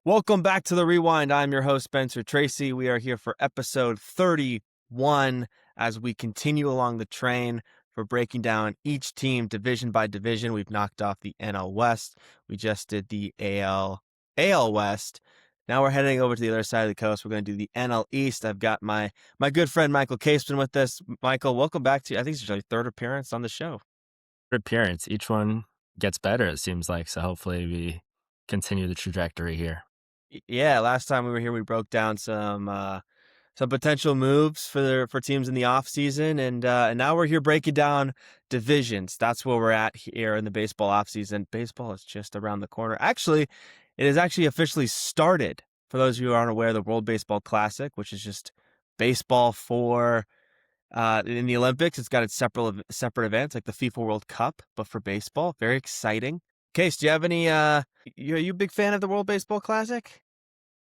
Welcome back to the Rewind. I'm your host, Spencer Tracy. We are here for episode 31 as we continue along the train for breaking down each team division by division. We've knocked off the NL West. We just did the AL West. Now we're heading over to the other side of the coast. We're going to do the NL East. I've got my good friend Michael Kaseman with us. Michael, welcome back to, I think it's your third appearance on the show. Appearance. Each one gets better, it seems like. So hopefully we continue the trajectory here. Yeah, last time we were here, we broke down some potential moves for teams in the offseason, and now we're here breaking down divisions. That's where we're at here in the baseball offseason. Baseball is just around the corner. Actually, it has actually officially started. For those of you who aren't aware, the World Baseball Classic, which is just baseball for in the Olympics. It's got its separate events like the FIFA World Cup, but for baseball. Very exciting. Case, do you have any? You a big fan of the World Baseball Classic?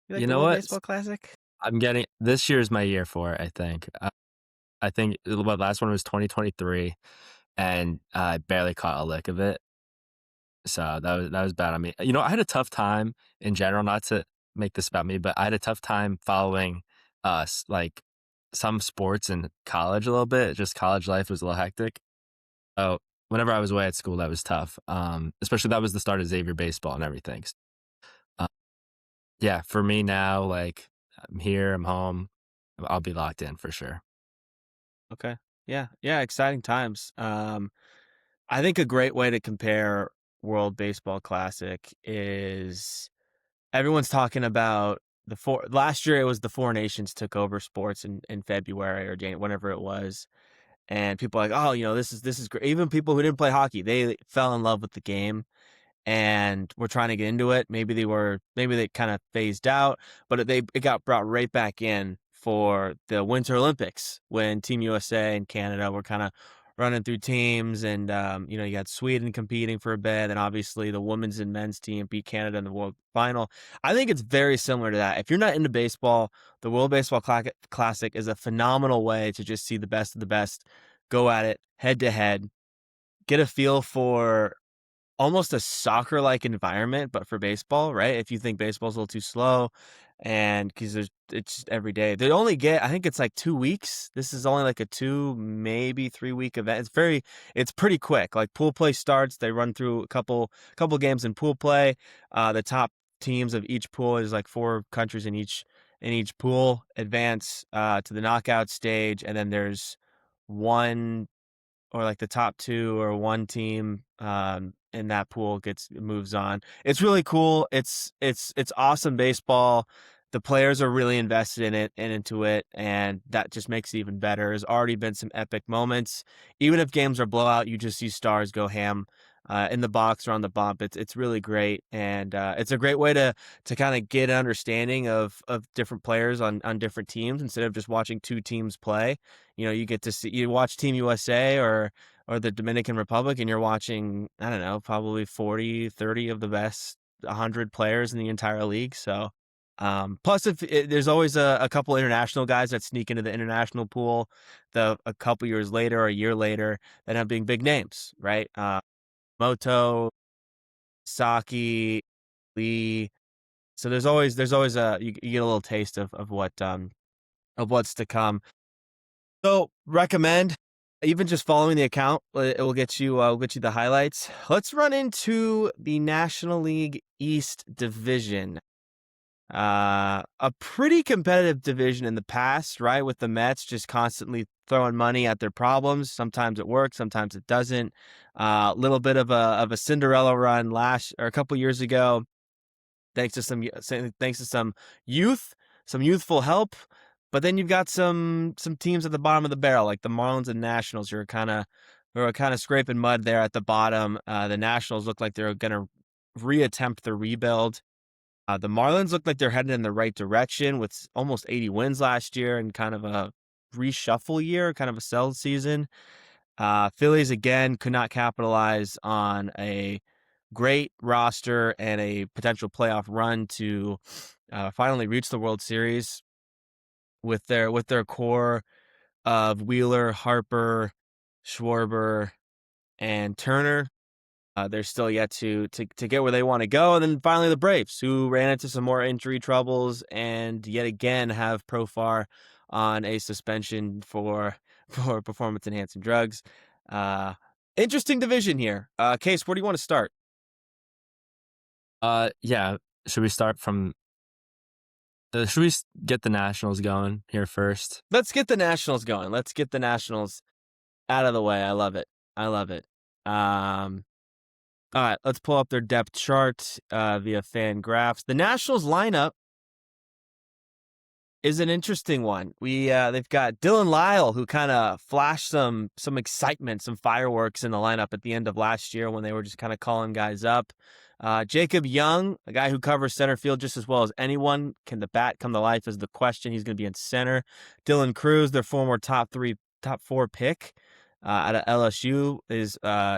You like You the know World what? Baseball Classic? I'm getting this year's my year for it, I think. I think what last one was 2023, and I barely caught a lick of it. So that was bad on me. I had a tough time in general, not to make this about me, but I had a tough time following like some sports in college a little bit. Just college life was a little hectic. So whenever I was away at school, that was tough. Especially that was the start of Xavier baseball and everything. Uh, yeah, for me now, like I'm here, I'm home. I'll be locked in for sure. Okay. Yeah. Yeah. Exciting times. I think a great way to compare World Baseball Classic is everyone's talking about the four. Last year, it was the Four Nations took over sports in February or January, whenever it was, and people are like, oh, this is great. Even people who didn't play hockey, they fell in love with the game and were trying to get into it. Maybe they kind of phased out, but it got brought right back in for the Winter Olympics when Team USA and Canada were kind of running through teams, and you had Sweden competing for a bit, and obviously the women's and men's team beat Canada in the World Final. I think it's very similar to that. If you're not into baseball, the World Baseball Classic is a phenomenal way to just see the best of the best go at it head to head, get a feel for almost a soccer-like environment, but for baseball, right? If you think baseball's a little too slow, and because it's every day, they only get, I think it's like 2 weeks. This is only like a 2, maybe 3 week event. It's pretty quick. Like pool play starts, they run through a couple games in pool play. The top teams of each pool is like four countries in each pool advance to the knockout stage, and then there's one or like the top two or one team in that pool moves on. It's really cool. It's awesome baseball. The players are really invested in it and into it, and that just makes it even better. There's already been some epic moments. Even if games are blowout, you just see stars go ham in the box or on the bump. It's really great, and it's a great way to kind of get an understanding of different players on different teams instead of just watching two teams play. You get to see, you watch Team USA or the Dominican Republic, and you're watching, I don't know, probably 40, 30 of the best 100 players in the entire league. So plus there's always a couple international guys that sneak into the international pool a couple years later or a year later that have being big names, right? Moto, Saki, Lee. So there's always you get a little taste of what's to come. So recommend even just following the account. It will get you the highlights. Let's run into the National League East division. A pretty competitive division in the past, right? With the Mets just constantly throwing money at their problems. Sometimes it works, sometimes it doesn't. A little bit of a Cinderella run last or a couple years ago, thanks to some youth, some youthful help. But then you've got some teams at the bottom of the barrel, like the Marlins and Nationals, who are kind of scraping mud there at the bottom. The Nationals look like they're going to reattempt the rebuild. The Marlins look like they're headed in the right direction with almost 80 wins last year and kind of a reshuffle year, kind of a sell season. Phillies again could not capitalize on a great roster and a potential playoff run to finally reach the World Series with their core of Wheeler, Harper, Schwarber, and Turner. They're still yet to get where they want to go. And then finally, the Braves, who ran into some more injury troubles and yet again have Profar on a suspension for for performance enhancing drugs. Uh, Interesting division here. Case, where do you want to start? Yeah. Should we start from? Should we get the Nationals going here first? Let's get the Nationals going. Let's get the Nationals out of the way. I love it. I love it. Um, all right, let's pull up their depth chart via fan graphs. The Nationals lineup is an interesting one. They've got Dylan Lyle, who kind of flashed some excitement, some fireworks in the lineup at the end of last year when they were just kind of calling guys up. Jacob Young, a guy who covers center field just as well as anyone. Can the bat come to life is the question. He's going to be in center. Dylan Cruz, their former top four pick out of LSU, is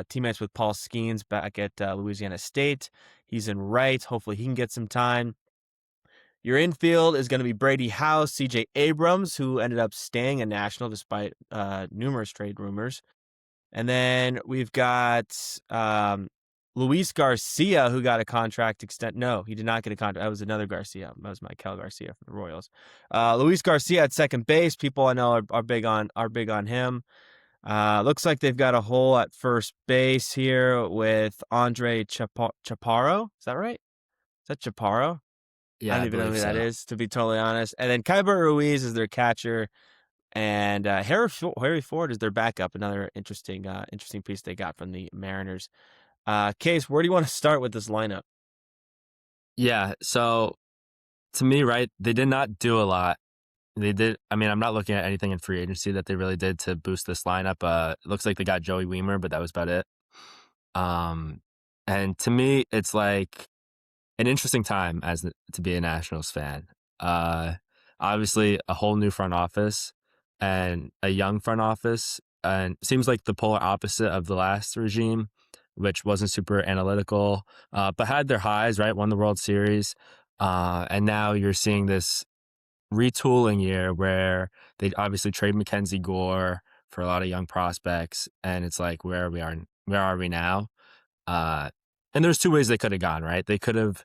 teammates with Paul Skeens back at Louisiana State. He's in right. Hopefully he can get some time. Your infield is going to be Brady House, C.J. Abrams, who ended up staying a National despite numerous trade rumors. And then we've got Luis Garcia, who got a contract extent. No, he did not get a contract. That was another Garcia. That was Maikel Garcia from the Royals. Luis Garcia at second base. People I know are big on him. Looks like they've got a hole at first base here with Andre Chaparro. Is that right? Is that Chaparro? I Yeah, don't I even know believe who that so. is, to be totally honest. And then Kyber Ruiz is their catcher, and Harry Ford is their backup. Another interesting piece they got from the Mariners. Case, where do you want to start with this lineup? Yeah. So to me, right, they did not do a lot. They did. I mean, I'm not looking at anything in free agency that they really did to boost this lineup. It looks like they got Joey Weimer, but that was about it. Um, and to me, it's like an interesting time to be a Nationals fan. Uh, Obviously, a whole new front office and a young front office, and seems like the polar opposite of the last regime, which wasn't super analytical, but had their highs. Right, won the World Series, and now you're seeing this retooling year where they obviously trade Mackenzie Gore for a lot of young prospects, and it's like where are we now? Uh, and there's two ways they could have gone. Right, they could have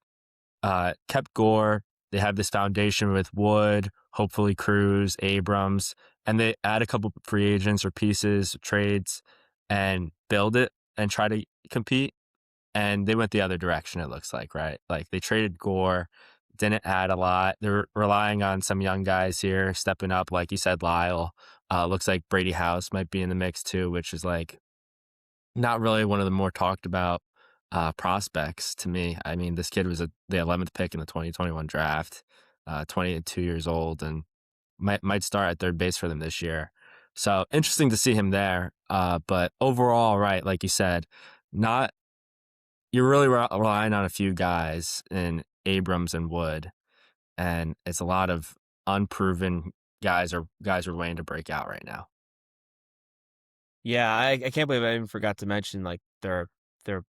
kept Gore. They have this foundation with Wood, hopefully Cruz, Abrams, and they add a couple free agents or pieces, trades, and build it and try to compete. And they went the other direction, it looks like, right? Like they traded Gore, didn't add a lot. They're relying on some young guys here stepping up, like you said, Lyle. Looks like Brady House might be in the mix too, which is like not really one of the more talked about prospects to me. I mean, this kid was the 11th pick in the 2021 draft, 22 years old, and might start at third base for them this year. So interesting to see him there. But overall, right, like you said, not you're really relying on a few guys in Abrams and Wood, and it's a lot of unproven guys are waiting to break out right now. Yeah, I can't believe I even forgot to mention like their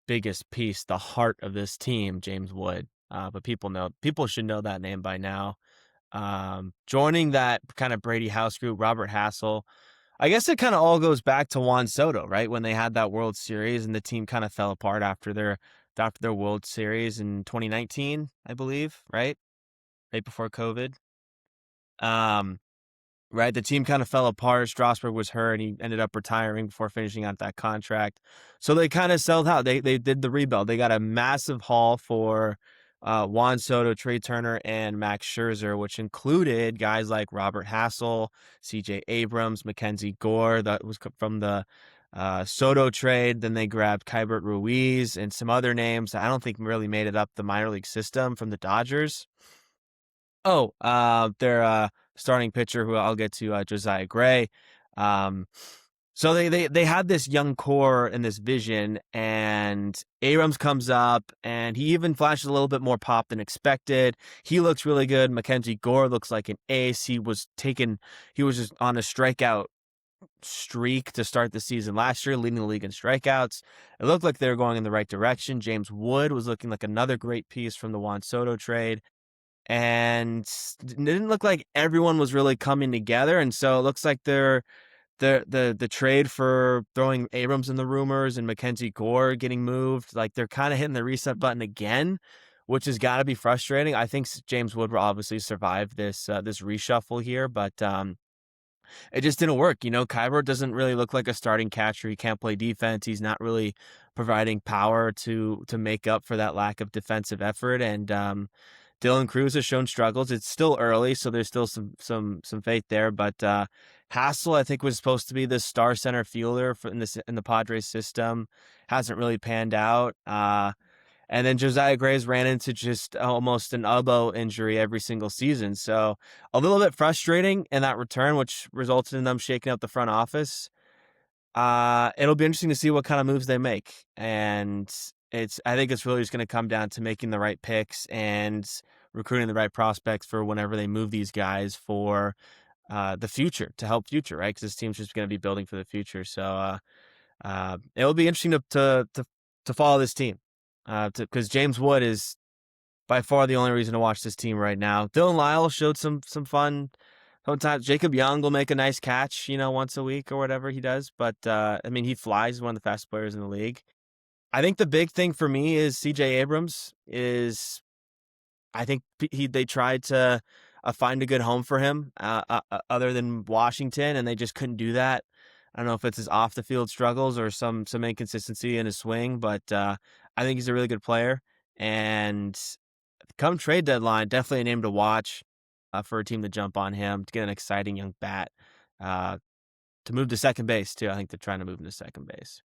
biggest piece, the heart of this team, James Wood. But people should know that name by now. Joining that kind of Brady House group, Robert Hassel. I guess it kind of all goes back to Juan Soto, right? When they had that World Series and the team kind of fell apart after their World Series in 2019, I believe, right? Right before COVID. Um, right, the team kind of fell apart. Strasburg was hurt, and he ended up retiring before finishing out that contract. So they kind of sold out. They did the rebuild. They got a massive haul for Juan Soto, Trey Turner, and Max Scherzer, which included guys like Robert Hassel, C.J. Abrams, Mackenzie Gore. That was from the Soto trade. Then they grabbed Kybert Ruiz and some other names that I don't think really made it up the minor league system from the Dodgers. Oh, their starting pitcher, who I'll get to, Josiah Gray. Um, so they had this young core and this vision, and Abrams comes up, and he even flashes a little bit more pop than expected. He looks really good. Mackenzie Gore looks like an ace. He was just on a strikeout streak to start the season last year, leading the league in strikeouts. It looked like they were going in the right direction. James Wood was looking like another great piece from the Juan Soto trade, and it didn't look like everyone was really coming together. And so it looks like the trade for throwing Abrams in the rumors and Mackenzie Gore getting moved, like, they're kinda hitting the reset button again, which has gotta be frustrating. I think James Wood will obviously survive this reshuffle here, but, it just didn't work. Kyber doesn't really look like a starting catcher. He can't play defense. He's not really providing power to make up for that lack of defensive effort. And Dylan Cruz has shown struggles. It's still early, so there's still some faith there. But Hassel, I think, was supposed to be the star center fielder in the Padres system. Hasn't really panned out. And then Josiah Graves ran into just almost an elbow injury every single season. So a little bit frustrating in that return, which resulted in them shaking out the front office. It'll be interesting to see what kind of moves they make. And I think it's really just going to come down to making the right picks and recruiting the right prospects for whenever they move these guys for the future, to help future, right? Because this team's just going to be building for the future. So it will be interesting to follow this team, because James Wood is by far the only reason to watch this team right now. Dylan Lyle showed some fun. Sometimes Jacob Young will make a nice catch, once a week or whatever he does. But I mean, he flies. He's one of the fastest players in the league. I think the big thing for me is C.J. Abrams is. I think they tried to find a good home for him, other than Washington, and they just couldn't do that. I don't know if it's his off the field struggles or some inconsistency in his swing, but I think he's a really good player. And come trade deadline, definitely a name to watch for a team to jump on him to get an exciting young bat uh, to move to second base too. I think they're trying to move him to second base.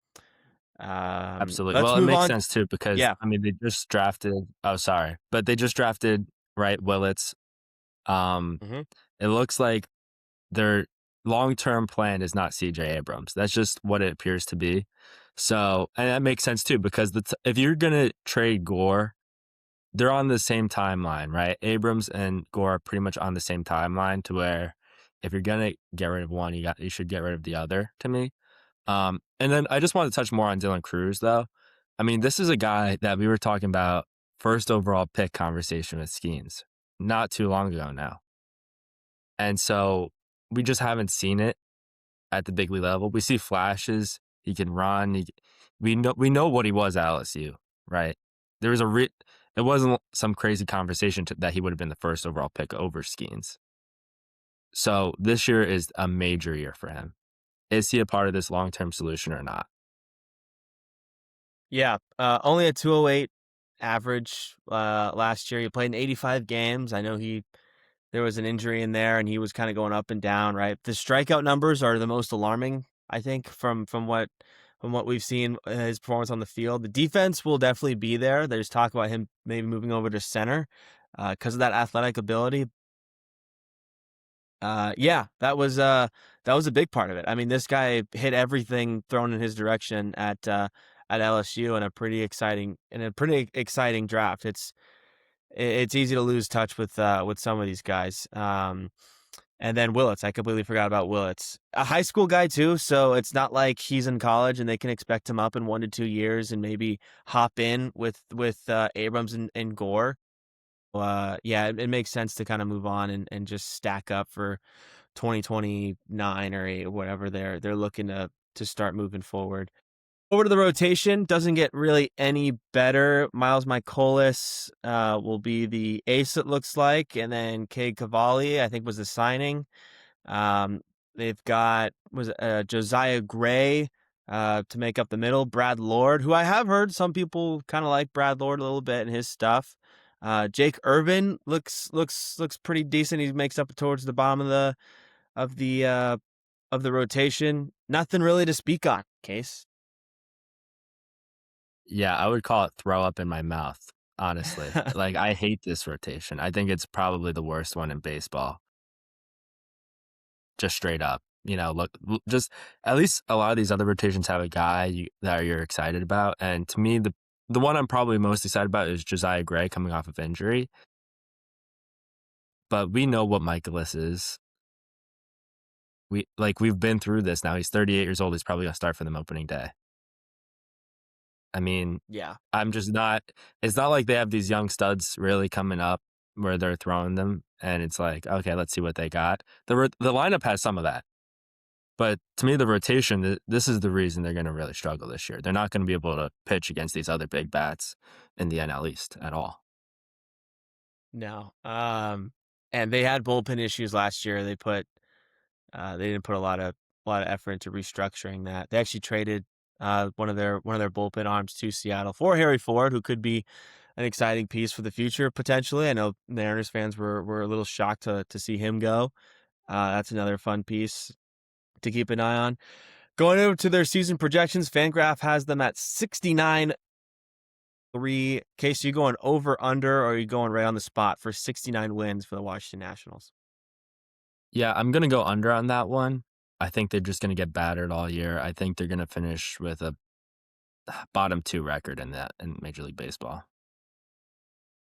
Absolutely. Let's Well, it move makes on. sense too because Yeah. I mean they just drafted. Oh, sorry, but they just drafted right Willits. Um, hmm it looks like their long-term plan is not C.J. Abrams. That's just what it appears to be. So, and that makes sense too because if you're gonna trade Gore, they're on the same timeline, right? Abrams and Gore are pretty much on the same timeline to where if you're gonna get rid of one, you should get rid of the other. To me. And then I just want to touch more on Dylan Cruz, though. I mean, this is a guy that we were talking about first overall pick conversation with Skeens not too long ago now. And so we just haven't seen it at the big league level. We see flashes. He can run. We know what he was at LSU, right? There was it wasn't some crazy conversation that he would have been the first overall pick over Skeens. So this year is a major year for him. Is he a part of this long-term solution or not? Yeah, only a 208 average last year. He played in 85 games. I know there was an injury in there, and he was kind of going up and down. Right, the strikeout numbers are the most alarming, I think, from what we've seen his performance on the field. The defense will definitely be there. There's talk about him maybe moving over to center because of that athletic ability. Yeah, that was a big part of it. I mean, this guy hit everything thrown in his direction at LSU in a pretty exciting draft. It's easy to lose touch with some of these guys. And then Willits, I completely forgot about Willits. A high school guy too, so it's not like he's in college and they can expect him up in 1 to 2 years and maybe hop in with Abrams and Gore. Yeah, it makes sense to kind of move on and just stack up for 2029 or 8, whatever they're looking to start moving forward. Over to the rotation, doesn't get really any better. Miles Mikolas will be the ace, it looks like, and then Cade Cavalli, I think, was the signing. They've got was Josiah Gray to make up the middle. Brad Lord, who I have heard some people kind of like Brad Lord a little bit and his stuff. Jake Irvin looks pretty decent. He makes up towards the bottom of the uh, of the rotation. Nothing really to speak on. Case. Yeah, I would call it throw up in my mouth, honestly. Like, I hate this rotation. I think it's probably the worst one in baseball, just straight up. Just at least a lot of these other rotations have a guy that you're excited about. And to me, the one I'm probably most excited about is Josiah Gray coming off of injury. But we know what Michaelis is. We've been through this now. He's 38 years old. He's probably gonna start for them opening day. I mean, Yeah. I'm just not it's not like they have these young studs really coming up where they're throwing them, and it's like, "Okay, let's see what they got." The lineup has some of that. But to me, the rotation, this is the reason they're going to really struggle this year. They're not going to be able to pitch against these other big bats in the NL East at all. No. And they had bullpen issues last year. They didn't put a lot of effort into restructuring that. They actually traded one of their bullpen arms to Seattle for Harry Ford, who could be an exciting piece for the future potentially. I know Mariners fans were a little shocked to see him go. That's another fun piece to keep an eye on. Going over to their season projections, Fangraph has them at 69-3. Case, you going over under, or are you going right on the spot for 69 wins for the Washington Nationals? Yeah, I'm going to go under on that one. I think they're just going to get battered all year. I think they're going to finish with a bottom two record in Major League Baseball.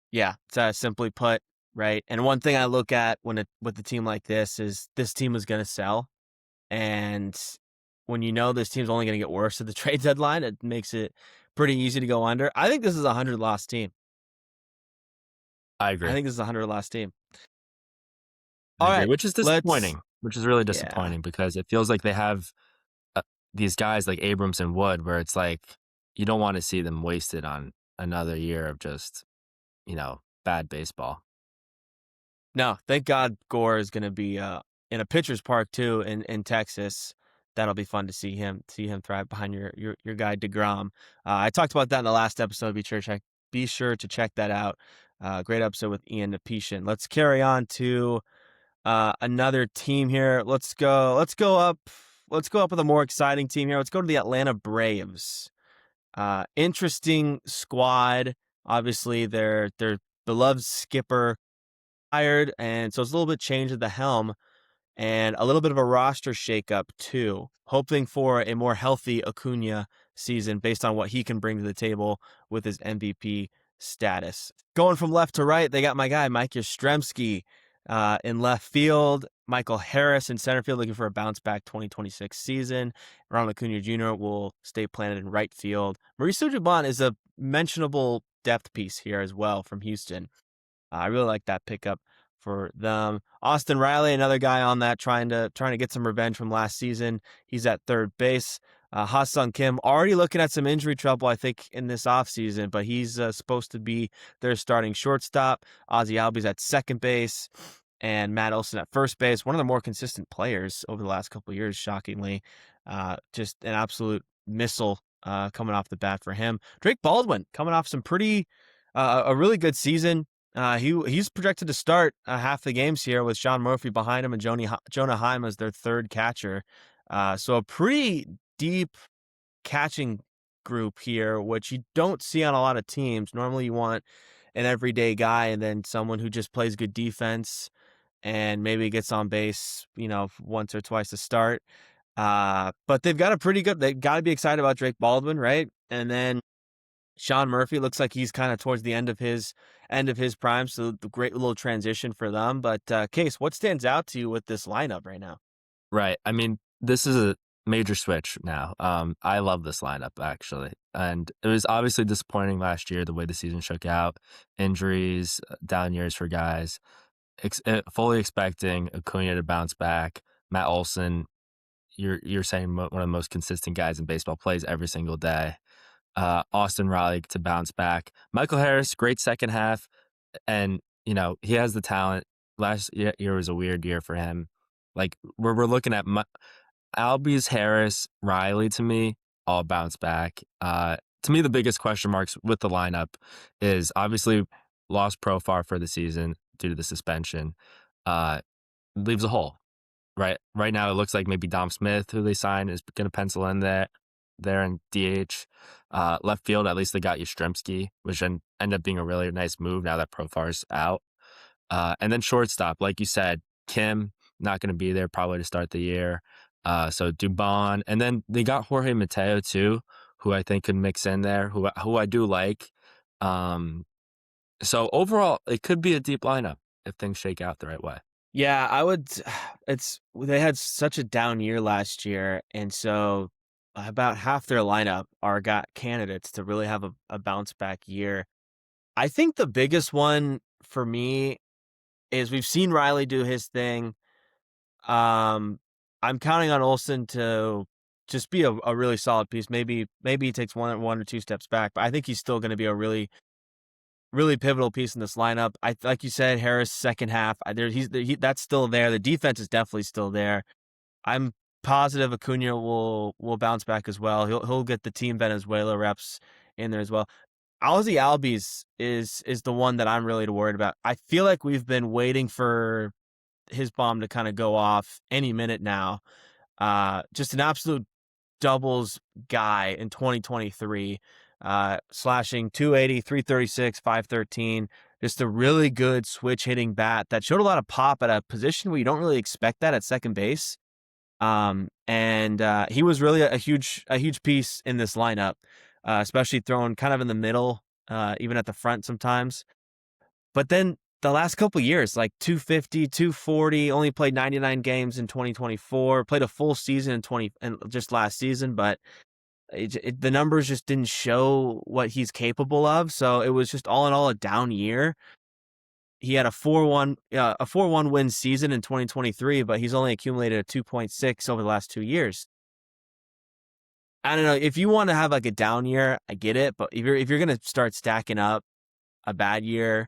Yeah, it's simply put, right? And one thing I look at with a team like this is this team is going to sell, and when you know this team's only going to get worse at the trade deadline, it makes it pretty easy to go under. I think this is a 100 loss team. I I agree. think this is a 100 loss team. I All agree, right, which is let's. disappointing, which is really Yeah, disappointing because it feels like they have these guys like Abrams and Wood, where it's like you don't want to see them wasted on another year of just bad baseball. no, thank God Gore is going to be in a pitcher's park too in Texas. That'll be fun to see him thrive behind your guy DeGrom. I talked about that in the last episode. Be sure to check that out. Great episode with Ian Nepetion. Let's carry on to another team here. Let's go. Let's go up. Let's go up with a more exciting team here. Let's go to the Atlanta Braves. Interesting squad. Obviously, their beloved skipper hired, and so it's a little bit change of the helm and a little bit of a roster shakeup too. Hoping for a more healthy Acuna season based on what he can bring to the table with his MVP status. Going from left to right, they got my guy Mike Yastrzemski in left field. Michael Harris in center field, looking for a bounce back 2026 season. Ronald Acuna Jr. will stay planted in right field. Mauricio Dubon is a mentionable depth piece here as well from Houston. I really like that pickup for them. Austin Riley, another guy on that, trying to get some revenge from last season. He's at third base. Ha-Sung Kim already looking at some injury trouble, I think, in this offseason, but he's supposed to be their starting shortstop. Ozzy Albies at second base, and Matt Olson at first base. One of the more consistent players over the last couple of years, shockingly. Just an absolute missile coming off the bat for him. Drake Baldwin coming off some a really good season. He's projected to start half the games here with Sean Murphy behind him and Jonah Heim as their third catcher. So a pretty deep catching group here, which you don't see on a lot of teams. Normally you want an everyday guy and then someone who just plays good defense and maybe gets on base, once or twice to start. But they've got to be excited about Drake Baldwin, right? And then Sean Murphy looks like he's kind of towards the end of his prime, so the great little transition for them. But Case, what stands out to you with this lineup right now? Right. I mean, this is a major switch now. I love this lineup actually, and it was obviously disappointing last year the way the season shook out, injuries, down years for guys. Fully expecting Acuna to bounce back. Matt Olson, you're saying one of the most consistent guys in baseball, plays every single day. Austin Riley to bounce back. Michael Harris, great second half, and he has the talent. Last year was a weird year for him. Like we're looking at Albies, Harris, Riley. To me, all bounce back. To me, the biggest question marks with the lineup is obviously lost Profar for the season due to the suspension. Uh, Leaves a hole. Right now, it looks like maybe Dom Smith, who they signed, is going to pencil in there in DH. Left field, at least they got Yastrzemski, which ended up being a really nice move now that Profar's out. And then shortstop, like you said, Kim not going to be there probably to start the year. So Dubon, and then they got Jorge Mateo too, who I think could mix in there, who I do like. So overall, it could be a deep lineup if things shake out the right way. Yeah, I would. They had such a down year last year, and so about half their lineup are got candidates to really have a bounce back year. I think the biggest one for me is we've seen Riley do his thing. I'm counting on Olsen to just be a really solid piece. Maybe he takes one or two steps back, but I think he's still going to be a really pivotal piece in this lineup. I like you said, Harris second half. That's still there. The defense is definitely still there. I'm positive Acuna will bounce back as well. He'll get the Team Venezuela reps in there as well. Ozzy Albies is the one that I'm really worried about. I feel like we've been waiting for his bomb to kind of go off any minute now. Just an absolute doubles guy in 2023, slashing 280, 336, 513. Just a really good switch hitting bat that showed a lot of pop at a position where you don't really expect that at second base. And he was really a huge piece in this lineup, especially throwing kind of in the middle, even at the front sometimes. But then the last couple years, like 250, 240, only played 99 games in 2024, played a full season in 20 and just last season, but the numbers just didn't show what he's capable of. So it was just all in all a down year. He had a 4-1 win season in 2023, but he's only accumulated a 2.6 over the last 2 years. I don't know if you want to have like a down year, I get it, but if you're gonna start stacking up a bad year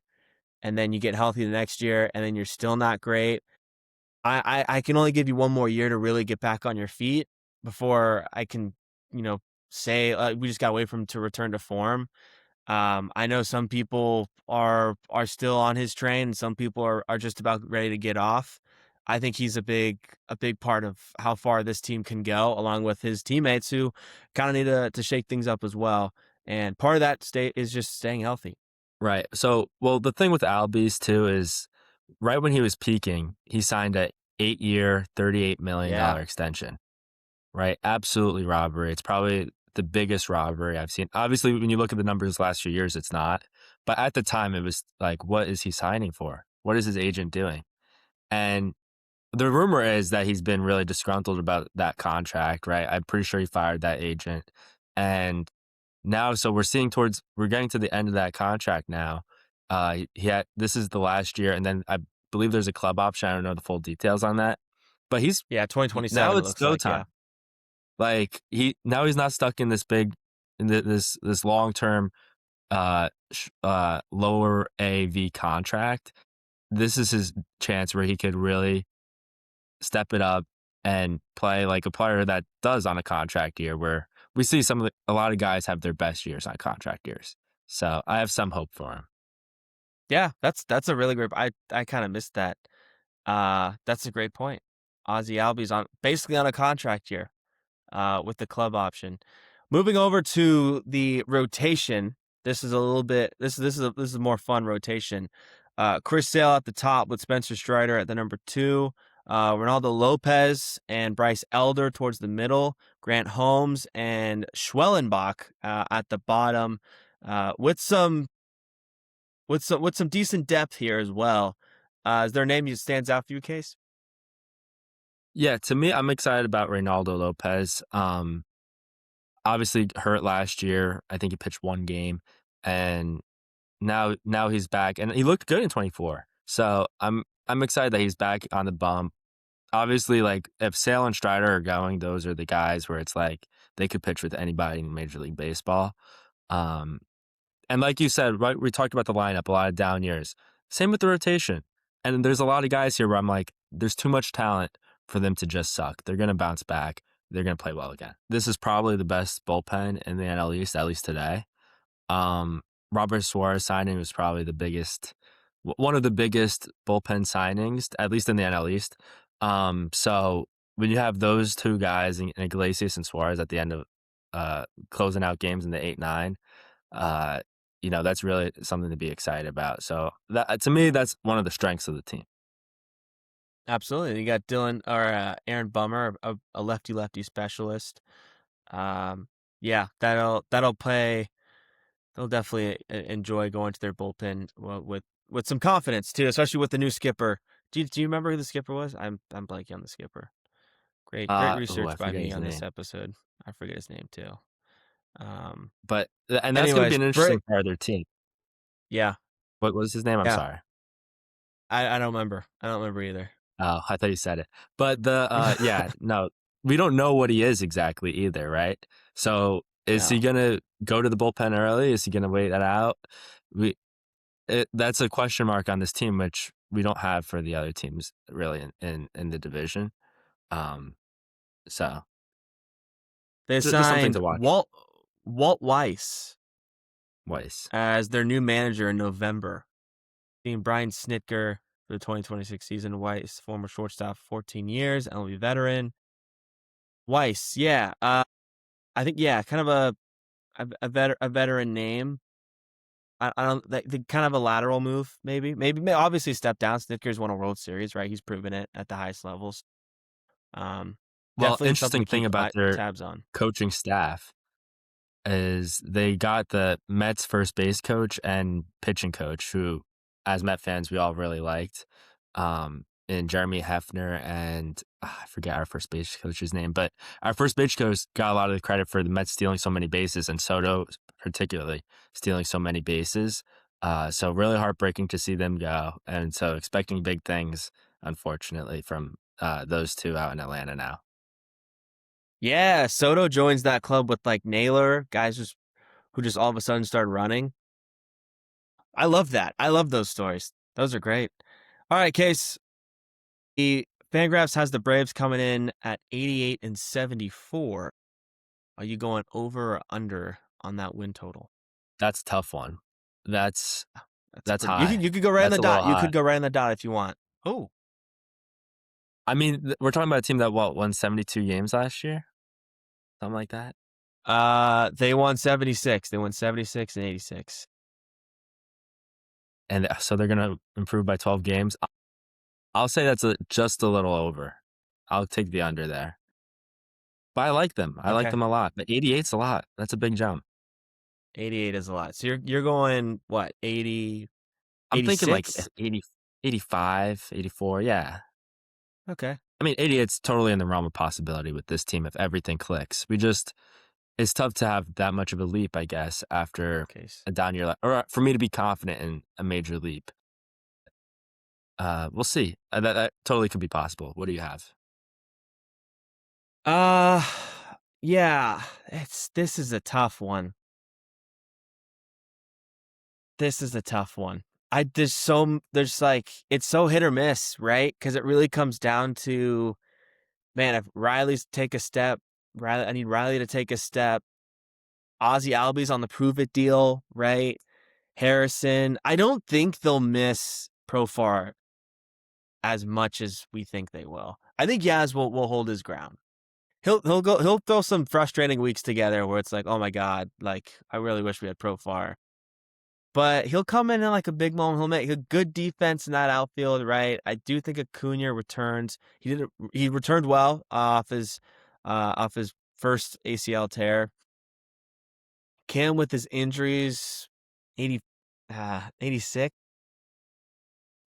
and then you get healthy the next year and then you're still not great, I can only give you one more year to really get back on your feet before I can, you know, say we just gotta wait for him to return to form. I know some people are still on his train, and some people are just about ready to get off. I think he's a big part of how far this team can go, along with his teammates who kind of need to shake things up as well. And part of that state is just staying healthy. Right. So, well, the thing with Albies too is right when he was peaking, he signed a 8-year, $38 million Yeah, extension. Right. Absolutely robbery. It's probably the biggest robbery I've seen. Obviously, when you look at the numbers last few years, it's not. But at the time, it was like, what is he signing for? What is his agent doing? And the rumor is that he's been really disgruntled about that contract, right? I'm pretty sure he fired that agent. And now, so we're getting to the end of that contract now. This is the last year, and then I believe there's a club option. I don't know the full details on that, but yeah, now 2027 it it's looks go like. Yeah, time. Like he's not stuck in this this long term lower AV contract. This is his chance where he could really step it up and play like a player that does on a contract year where we see a lot of guys have their best years on contract years. So I have some hope for him. yeah, that's a really great. I kind of missed that. That's a great point. Ozzy Albies on basically on a contract year. With the club option. Moving over to the rotation, this is a little bit this is a more fun rotation. Chris Sale at the top with Spencer Strider at the number 2. Ronaldo Lopez and Bryce Elder towards the middle. Grant Holmes and Schwellenbach at the bottom. With some decent depth here as well. Is there a name that stands out for you, Case? Yeah, to me, I'm excited about Reynaldo Lopez. Obviously hurt last year. I think he pitched one game, and now he's back, and he looked good in 24. So I'm excited that he's back on the bump. Obviously, like if Sale and Strider are going, those are the guys where it's like they could pitch with anybody in Major League Baseball. Um, and like you said, right, we talked about the lineup, a lot of down years. Same with the rotation. And there's a lot of guys here where I'm like, there's too much talent for them to just suck. They're going to bounce back. They're going to play well again. This is probably the best bullpen in the NL East, at least today. Um, Robert Suarez signing was probably one of the biggest bullpen signings, at least in the NL East. So when you have those two guys, in Iglesias and Suarez, at the end of closing out games in the 8-9, uh, that's really something to be excited about. So that to me, that's one of the strengths of the team. Absolutely. You got Aaron Bummer, a lefty specialist. Um, yeah, that'll play. They'll definitely enjoy going to their bullpen with some confidence too, especially with the new skipper. Do you remember who the skipper was? I'm blanking on the skipper. Great I research by forget me his on this name, episode. I forget his name too. Um, and that's going to be anyways, an interesting part of their team. yeah, What was his name? I'm yeah. sorry. I don't remember. I don't remember either. Oh, I thought you said it. But yeah, no, we don't know what he is exactly either, right? So is he No. gonna go to the bullpen early? Is he gonna wait it out? We that's a question mark on this team, which we don't have for the other teams really in the division. Um, so They just something signed to watch. Walt Weiss Weiss. as their new manager in November. Being Brian Snitker for the 2026 season. Weiss, former shortstop, 14 years, MLB veteran. Weiss, yeah. I think yeah, kind of a veteran name. I don't the kind of a lateral move, maybe obviously step down. Snitker's won a World Series, right? He's proven it at the highest levels. Um, Well, Definitely something interesting to thing keep about their tabs on. coaching staff is they got the Mets first base coach and pitching coach, who, as Met fans, we all really liked, in Jeremy Hefner and I forget our first base coach's name, but our first base coach got a lot of the credit for the Mets stealing so many bases and Soto particularly stealing so many bases. So really heartbreaking to see them go, and so expecting big things, unfortunately, from those two out in Atlanta now. Yeah, Soto joins that club with like Naylor, guys who just all of a sudden start running. I love that. I love those stories. Those are great. All right, Case. The Fangraphs has the Braves coming in at 88 and 74. Are you going over or under on that win total? That's a tough one. That's That's that's pretty. high. You could go right on That's the a little dot. You high. could go right on the dot if you want. Oh, I mean, we're talking about a team that won 72 games last year, something like that, they won 76. They won 76 and 86. and so they're gonna improve by 12 games. I'll say that's just a little over. I'll take the under there, but I like them. I like Okay, them a lot. But 88's a lot. That's a big jump. 88 is a lot. So you're going what 80, I'm thinking like 86? 80, 85, 84. Yeah. Okay, I mean, 88's totally in the realm of possibility with this team if everything clicks. It's tough to have that much of a leap, I guess, after Case. a down year, or for me to be confident in a major leap. We'll see. That totally could be possible. What do you have? Uh, yeah. This is a tough one. This is a tough one. There's like it's so hit or miss, right? Because it really comes down to man, if Riley's take a step, I need Riley to take a step. Ozzy Albies on the prove it deal, right? Harrison. I don't think they'll miss Profar as much as we think they will. I think Yaz will hold his ground. He'll throw some frustrating weeks together where it's like, oh my god, like I really wish we had Profar. But he'll come in like a big moment. He'll make a good defense in that outfield, right? I do think Acuna returns. He returned well off his first ACL tear. Cam with his injuries, 80, 86.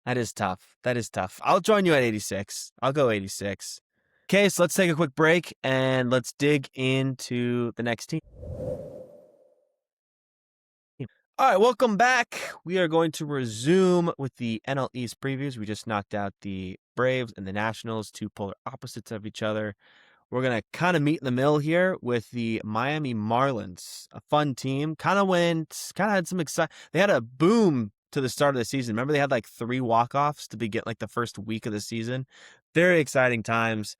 That is tough. That is tough. I'll join you at 86. I'll go 86. Okay, so let's take a quick break and let's dig into the next team. All right, welcome back. We are going to resume with the NL East previews. We just knocked out the Braves and the Nationals, two polar opposites of each other. We're going to kind of meet in the middle here with the Miami Marlins, a fun team. Kind of had some excitement. They had a boom to the start of the season. Remember, they had like 3 walk-offs to begin like the first week of the season. Very exciting times.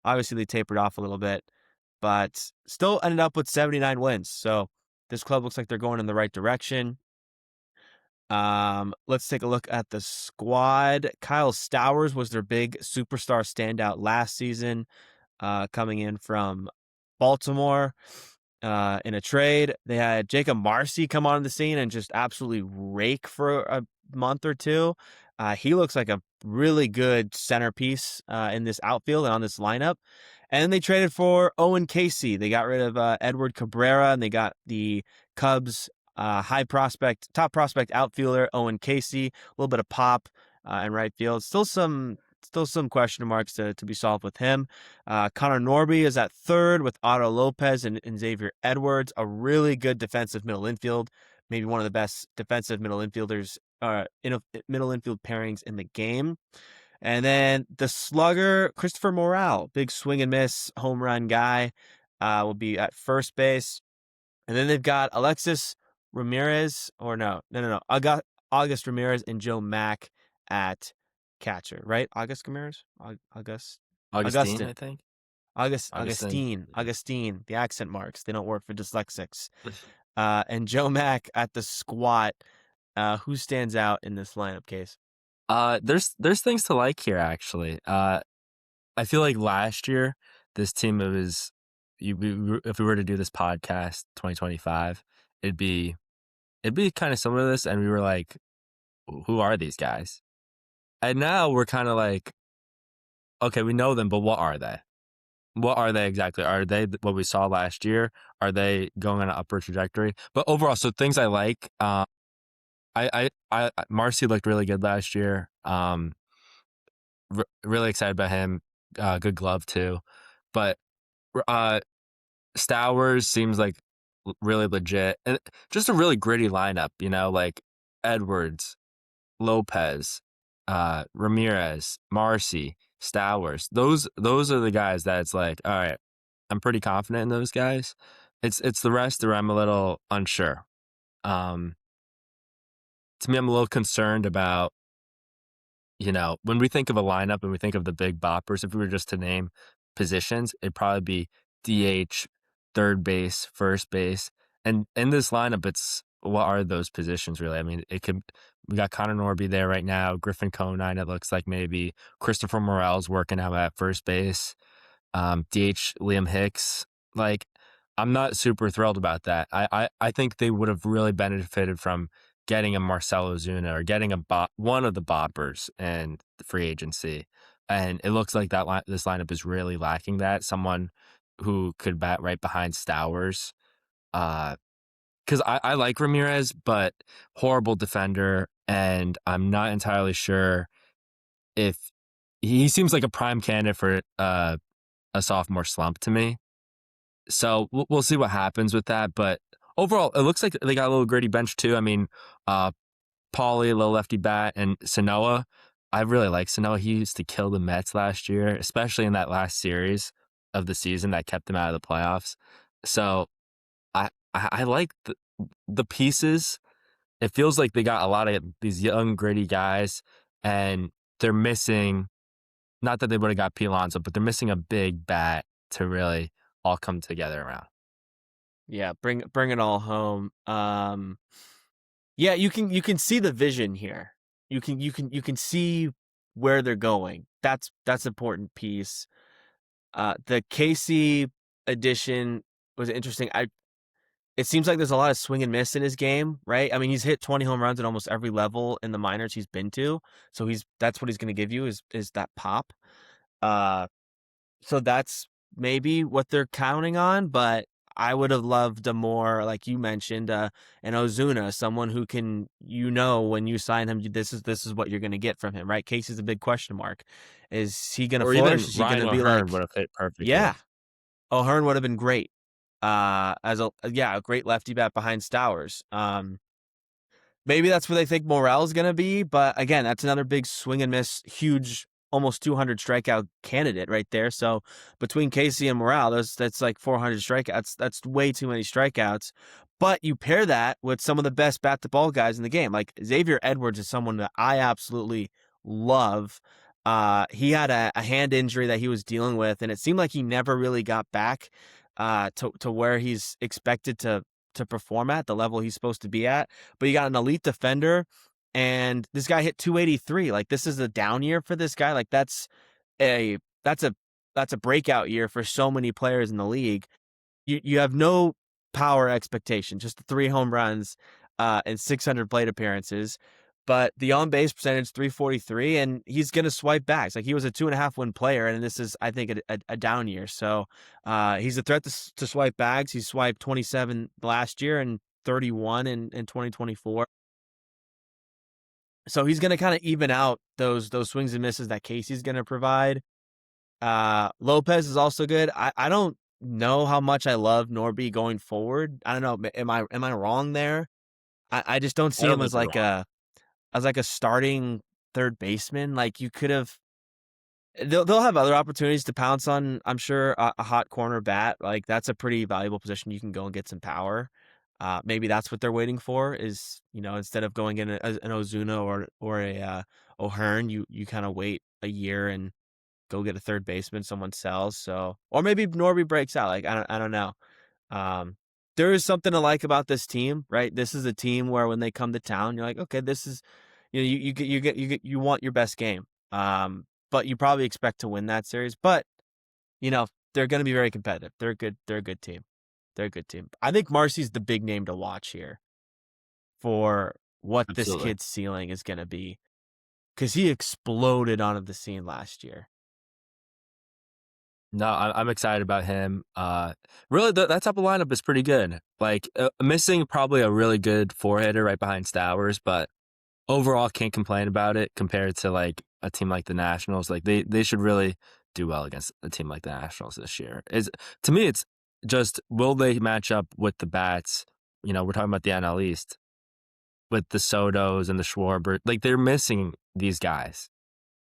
Obviously, they tapered off a little bit, but still ended up with 79 wins. So this club looks like they're going in the right direction. Let's take a look at the squad. Kyle Stowers was their big superstar standout last season, coming in from Baltimore in a trade. They had Jacob Marcy come on the scene and just absolutely rake for a month or two. He looks like a really good centerpiece in this outfield and on this lineup. And they traded for Owen Casey. They got rid of Edward Cabrera, and they got the Cubs top prospect outfielder Owen Casey. A little bit of pop in right field. Still some question marks to be solved with him. Connor Norby is at third with Otto Lopez and Xavier Edwards. A really good defensive middle infield, maybe one of the best defensive middle infielders, middle infield pairings in the game. And then the slugger, Christopher Morale, big swing and miss home run guy, will be at first base. And then they've got Alexis Ramirez, or no, August Ramirez and Joe Mack at catcher, right? August Ramirez, Augustine, Augustin, I think. Augustine. Augustine. The accent marks, they don't work for dyslexics. And Joe Mack at the squat. Who stands out in this lineup case? There's things to like here actually. I feel like last year this team it was if we were to do this podcast 2025, it'd be kind of similar to this, and we were like, who are these guys? And now we're kind of like, okay, we know them, but what are they? What are they exactly? Are they what we saw last year? Are they going on an upward trajectory? But overall, so things I like. Marcy looked really good last year. Really excited about him. Good glove too, but uh, Stowers seems like really legit and just a really gritty lineup. You know, like Edwards, Lopez, Ramirez, Marcy, Stowers. Those are the guys that it's like, all right, I'm pretty confident in those guys. It's the rest where I'm a little unsure. Um, to me, I'm a little concerned about, when we think of a lineup and we think of the big boppers, if we were just to name positions, it'd probably be DH, third base, first base. And in this lineup, it's what are those positions really? I mean, we got Connor Norby there right now, Griffin Conine, it looks like maybe Christopher Morel's working out at first base. DH Liam Hicks. Like, I'm not super thrilled about that. I think they would have really benefited from getting a Marcelo Zuna or getting one of the boppers in the free agency. And it looks like this lineup is really lacking that. Someone who could bat right behind Stowers. Because I like Ramirez, but horrible defender. And I'm not entirely sure if he seems like a prime candidate for a sophomore slump to me. So we'll see what happens with that. But overall, it looks like they got a little gritty bench too. I mean, Paulie, a little lefty bat, and Sanoa. I really like Sanoa. He used to kill the Mets last year, especially in that last series of the season that kept them out of the playoffs. So I like the pieces. It feels like they got a lot of these young, gritty guys, and they're missing. Not that they would have got P. Alonso, but they're missing a big bat to really all come together around. Yeah, bring it all home. Yeah, you can see the vision here. You can see where they're going. That's important piece. The Casey edition was interesting. It seems like there's a lot of swing and miss in his game, right? I mean, he's hit 20 home runs at almost every level in the minors he's been to. So that's what he's going to give you is that pop. Uh so that's maybe what they're counting on, but I would have loved a more, like you mentioned, an Ozuna, someone who can, when you sign him, this is what you're going to get from him, right? Casey's a big question mark. Is he going to Or flourish? even Is he going Ryan to be O'Hearn would like, have fit yeah, perfectly. O'Hearn would have been great, a great lefty bat behind Stowers. Maybe that's where they think Morel's going to be, but again, that's another big swing and miss, huge, almost 200 strikeout candidate right there. So between Casey and Morel, that's like 400 strikeouts. That's way too many strikeouts. But you pair that with some of the best bat to ball guys in the game. Like Xavier Edwards is someone that I absolutely love. He had a hand injury that he was dealing with, and it seemed like he never really got back to where he's expected to perform at the level he's supposed to be at. But you got an elite defender, and this guy hit 283. Like, this is a down year for this guy. Like, a that's a that's a breakout year for so many players in the league. You have no power expectation, just the 3 home runs and 600 plate appearances. But the on base percentage 343, and he's gonna swipe backs. Like, he was a 2.5 win player, and this is, I think, a down year. So he's a threat to swipe bags. He swiped 27 last year and 31 in 2024. So he's gonna kind of even out those swings and misses that Casey's gonna provide. Lopez is also good. I don't know how much I love Norby going forward. I don't know. Am I wrong there? I just don't I see don't him think you're wrong. as like a starting third baseman. Like, you could have. they'll have other opportunities to pounce on, I'm sure, a hot corner bat. Like, that's a pretty valuable position. You can go and get some power. Maybe that's what they're waiting for is, instead of going in an Ozuna or a O'Hearn, you kind of wait a year and go get a third baseman someone sells. So, or maybe Norby breaks out. Like, I don't know. Um, there is something to like about this team, right? This is a team where when they come to town, you're like, okay, this is, you want your best game. But you probably expect to win that series. But they're going to be very competitive. They're good. They're a good team. They're a good team. I think Marcy's the big name to watch here for what this Absolutely. kid's ceiling is going to be because he exploded onto the scene last year. No, I'm excited about him. Really, that type of lineup is pretty good. Like missing probably a really good four hitter right behind Stowers, but overall can't complain about it compared to like a team like the Nationals. Like they should really do well against a team like the Nationals this year. Is to me, it's just will they match up with the bats? We're talking about the NL East with the Sotos and the Schwarber. Like they're missing these guys.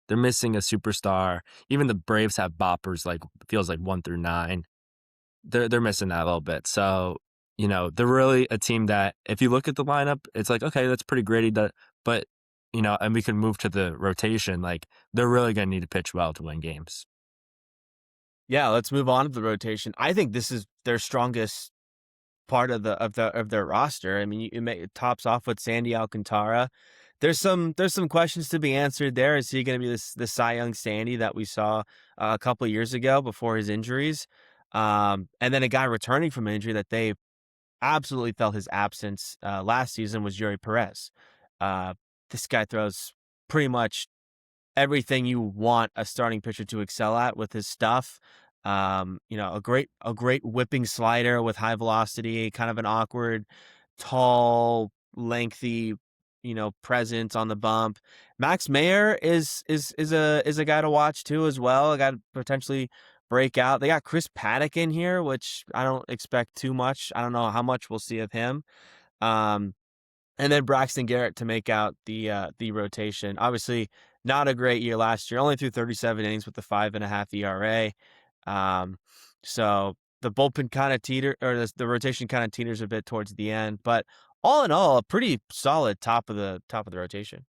They're missing a superstar. Even the Braves have boppers like feels like 1 through 9. They're missing that a little bit. So, they're really a team that if you look at the lineup, it's like, okay, that's pretty gritty. But and we can move to the rotation. Like they're really gonna need to pitch well to win games. Yeah, let's move on to the rotation. I think this is their strongest part of their roster. I mean, it tops off with Sandy Alcantara. There's some questions to be answered there. Is he going to be this Cy Young Sandy that we saw a couple of years ago before his injuries? And then a guy returning from injury that they absolutely felt his absence last season was Yuri Perez. Uh, this guy throws pretty much everything you want a starting pitcher to excel at with his stuff. A great whipping slider with high velocity, kind of an awkward, tall, lengthy, presence on the bump. Max Mayer is a guy to watch too as well. A guy to potentially break out. They got Chris Paddock in here, which I don't expect too much. I don't know how much we'll see of him. Um, and then Braxton Garrett to make out the rotation. Obviously, not a great year last year. Only threw 37 innings with the 5.5 ERA. Um, so the bullpen kind of the rotation kind of teeters a bit towards the end. But all in all, a pretty solid top of the rotation.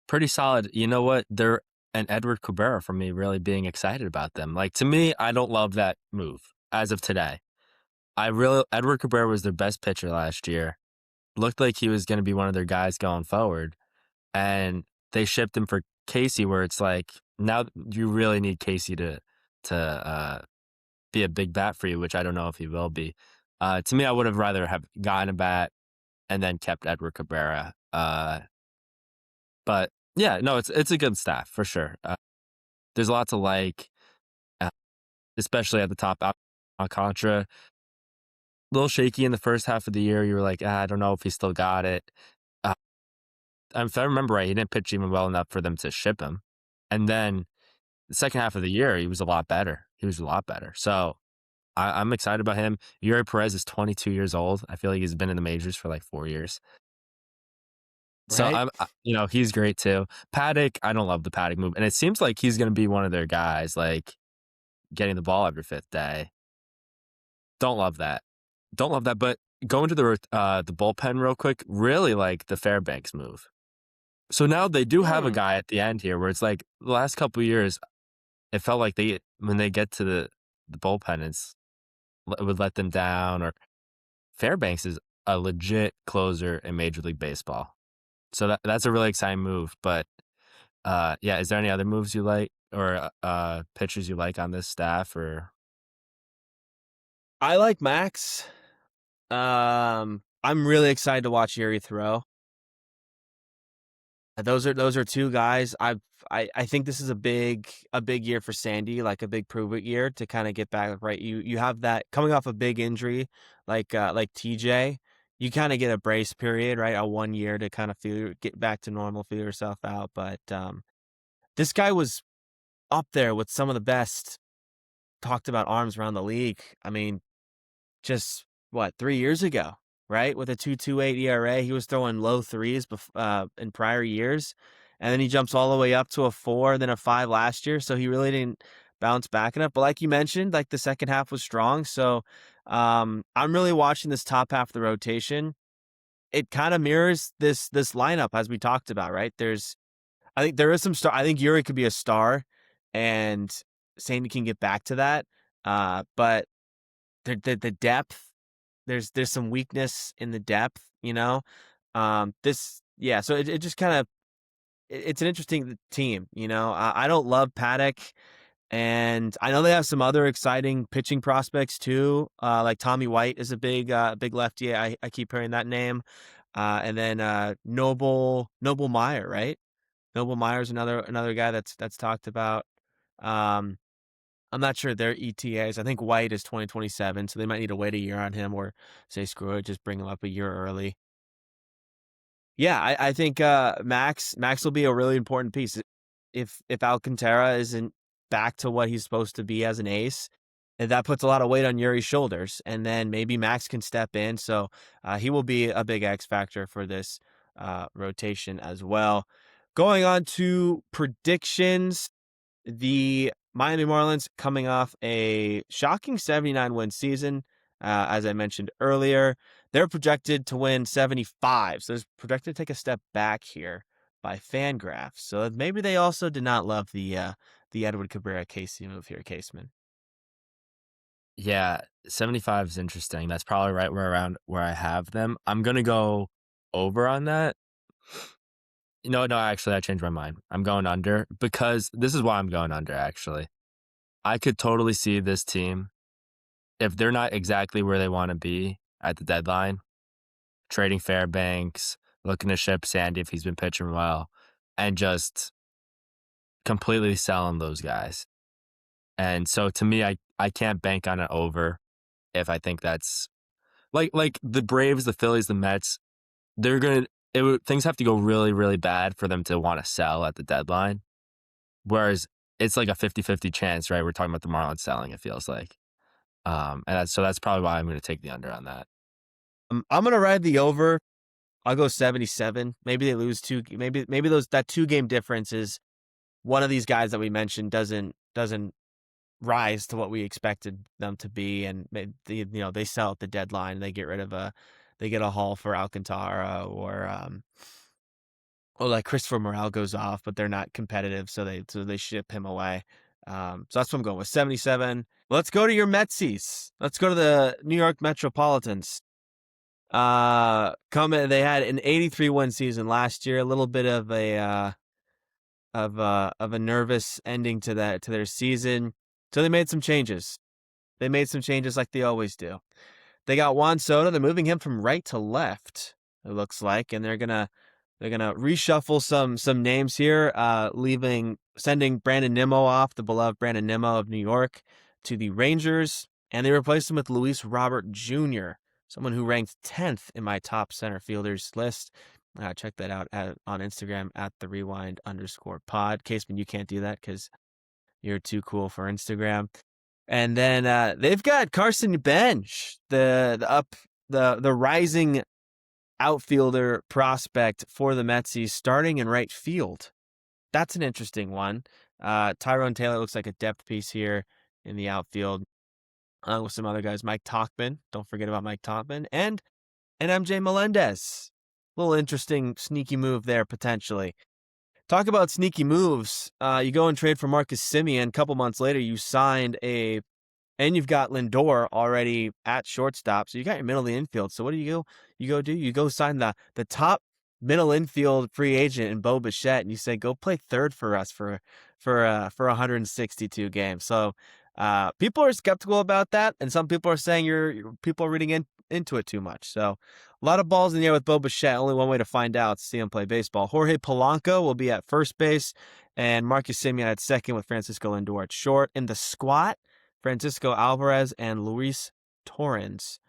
Pretty solid. You know what? They're and Edward Cabrera for me really being excited about them. Like to me, I don't love that move as of today. Edward Cabrera was their best pitcher last year. Looked like he was going to be one of their guys going forward, and they shipped him for Casey, where it's like now you really need Casey to be a big bat for you, which I don't know if he will be. To me, I would have rather have gotten a bat and then kept Edward Cabrera. But yeah, no, it's a good staff for sure. There's a lot to like, uh, especially at the top. Alcantara, a little shaky in the first half of the year. You were like, I don't know if he still got it. Uh, if I remember right, he didn't pitch even well enough for them to ship him. And then the second half of the year, he was a lot better. He was a lot better. So I'm excited about him. Yuri Perez is 22 years old. I feel like he's been in the majors for like 4 years. So Right? he's great too. Paddock, I don't love the Paddock move, and it seems like he's going to be one of their guys, like getting the ball every fifth day. Don't love that. Don't love that. But going to the bullpen real quick, really like the Fairbanks move. So now they do have a Hmm. guy at the end here, where it's like the last couple of years, it felt like when they get to the bullpen, it would let them down. Or Fairbanks is a legit closer in Major League Baseball. So that's a really exciting move. But yeah, is there any other moves you like or pitchers you like on this staff? Or I like Max. I'm really excited to watch Yuri throw. Those are two guys. I think this is a big year for Sandy, like a big prove it year to kind of get back right. You have that coming off a big injury, like TJ. You kind of get a brace period, right? A 1 year to kind of get back to normal, feel yourself out. But this guy was up there with some of the best talked about arms around the league. I mean, just what 3 years ago, right? With a 2.28 ERA, he was throwing low threes in prior years, and then he jumps all the way up to a 4, then a 5 last year, so he really didn't bounce back enough. But like you mentioned, like the second half was strong, so I'm really watching this top half of the rotation. It kind of mirrors this lineup as we talked about, right? I think there is some star. I think Yuri could be a star, and Sandy can get back to that. But the depth, there's some weakness in the depth, you know. Yeah. So it just kind of it's an interesting team, you know. I don't love Paddock, and I know they have some other exciting pitching prospects too. Like Tommy White is a big lefty. I keep hearing that name. And then Noble Meyer, right? Noble Meyer's another guy that's talked about. Um, I'm not sure their ETAs. I think White is 2027, so they might need to wait a year on him or say screw it, just bring him up a year early. Yeah, I think Max will be a really important piece. If Alcantara isn't back to what he's supposed to be as an ace, and that puts a lot of weight on Yuri's shoulders, and then maybe Max can step in. So he will be a big X factor for this rotation as well. Going on to predictions, the Miami Marlins coming off a shocking 79 win season. As I mentioned earlier, they're projected to win 75. So they're projected to take a step back here by Fangraphs. So maybe they also did not love the Edward Cabrera Casey move here, Caseman. Yeah, 75 is interesting. That's probably right where around where I have them. I'm gonna go over on that. No, actually, I changed my mind. I'm going under because this is why I'm going under, actually. I could totally see this team, if they're not exactly where they wanna be at the deadline, trading Fairbanks, looking to ship Sandy if he's been pitching well, and just completely selling those guys. And so to me, I can't bank on an over if I think that's like the Braves, the Phillies, the Mets, they're gonna things have to go really, really bad for them to wanna sell at the deadline. Whereas it's like a 50-50 chance, right? We're talking about the Marlins selling, it feels like. And that's probably why I'm gonna take the under on that. I'm gonna ride the over. I'll go 77. Maybe they lose two. Maybe those that 2 game difference is one of these guys that we mentioned doesn't rise to what we expected them to be, and they sell at the deadline. They get a haul for Alcantara, or like Christopher Morel goes off, but they're not competitive, so they ship him away. So that's what I'm going with 77. Let's go to your Metsies. Let's go to the New York Metropolitans. They had an 83 win season last year. A little bit of a nervous ending to their season. So they made some changes. They made some changes like they always do. They got Juan Soto. They're moving him from right to left, it looks like, and they're gonna reshuffle some names here, sending Brandon Nimmo off, the beloved Brandon Nimmo of New York, to the Rangers, and they replaced him with Luis Robert Jr., someone who ranked 10th in my top center fielders list. Check that out on Instagram at the rewind_pod. Caseman, you can't do that because you're too cool for Instagram. And then they've got Carson Bench, the rising outfielder prospect for the Metsies, starting in right field. That's an interesting one. Tyrone Taylor looks like a depth piece here in the outfield, along with some other guys. Mike Tauchman, don't forget about Mike Tauchman, and MJ Melendez. Little interesting, sneaky move there potentially. Talk about sneaky moves. You go and trade for Marcus Semien. A couple months later, you signed and you've got Lindor already at shortstop. So you got your middle of the infield. So what do? You go do? You go sign the top middle infield free agent in Bo Bichette, and you say, go play third for us for 162 games. So people are skeptical about that, and some people are saying people are reading into it too much. So a lot of balls in the air with Bo Bichette. Only one way to find out is to see him play baseball. Jorge Polanco will be at first base, and Marcus Semien at second with Francisco Lindor at short. In the squat, Francisco Alvarez and Luis Torrens.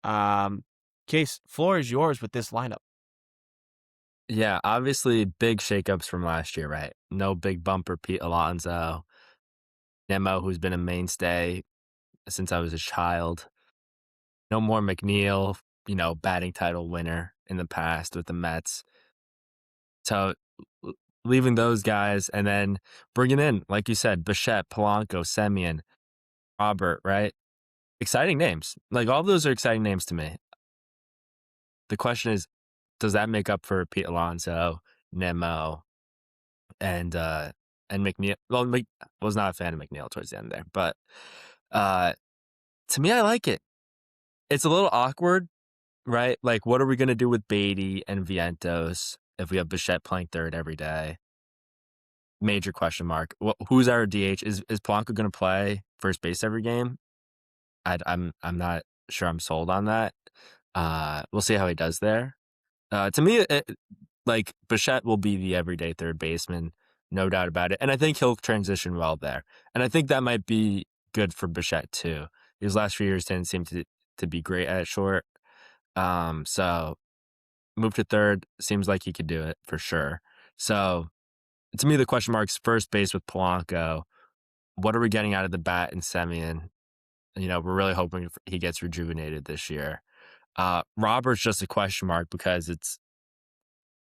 Case, floor is yours with this lineup. Yeah, obviously big shakeups from last year, right? No big bumper Pete Alonso, Nemo, who's been a mainstay since I was a child. No more McNeil, batting title winner in the past with the Mets. So leaving those guys and then bringing in, like you said, Bichette, Polanco, Semien, Robert, right? Exciting names. Like, all of those are exciting names to me. The question is, does that make up for Pete Alonso, Nemo, and, McNeil? Well, was not a fan of McNeil towards the end there, but, uh, to me, I like it. It's a little awkward, right? Like, what are we gonna do with Beatty and Vientos if we have Bichette playing third every day? Major question mark. Who's our DH? Is Polanco gonna play first base every game? I'm not sure I'm sold on that. We'll see how he does there. To me, like, Bichette will be the everyday third baseman, no doubt about it, and I think he'll transition well there, and I think that might be good for Bichette too. His last few years didn't seem to be great at short, so move to third seems like he could do it for sure. So, to me, the question mark's first base with Polanco. What are we getting out of the bat in Semien? We're really hoping he gets rejuvenated this year. Robert's just a question mark because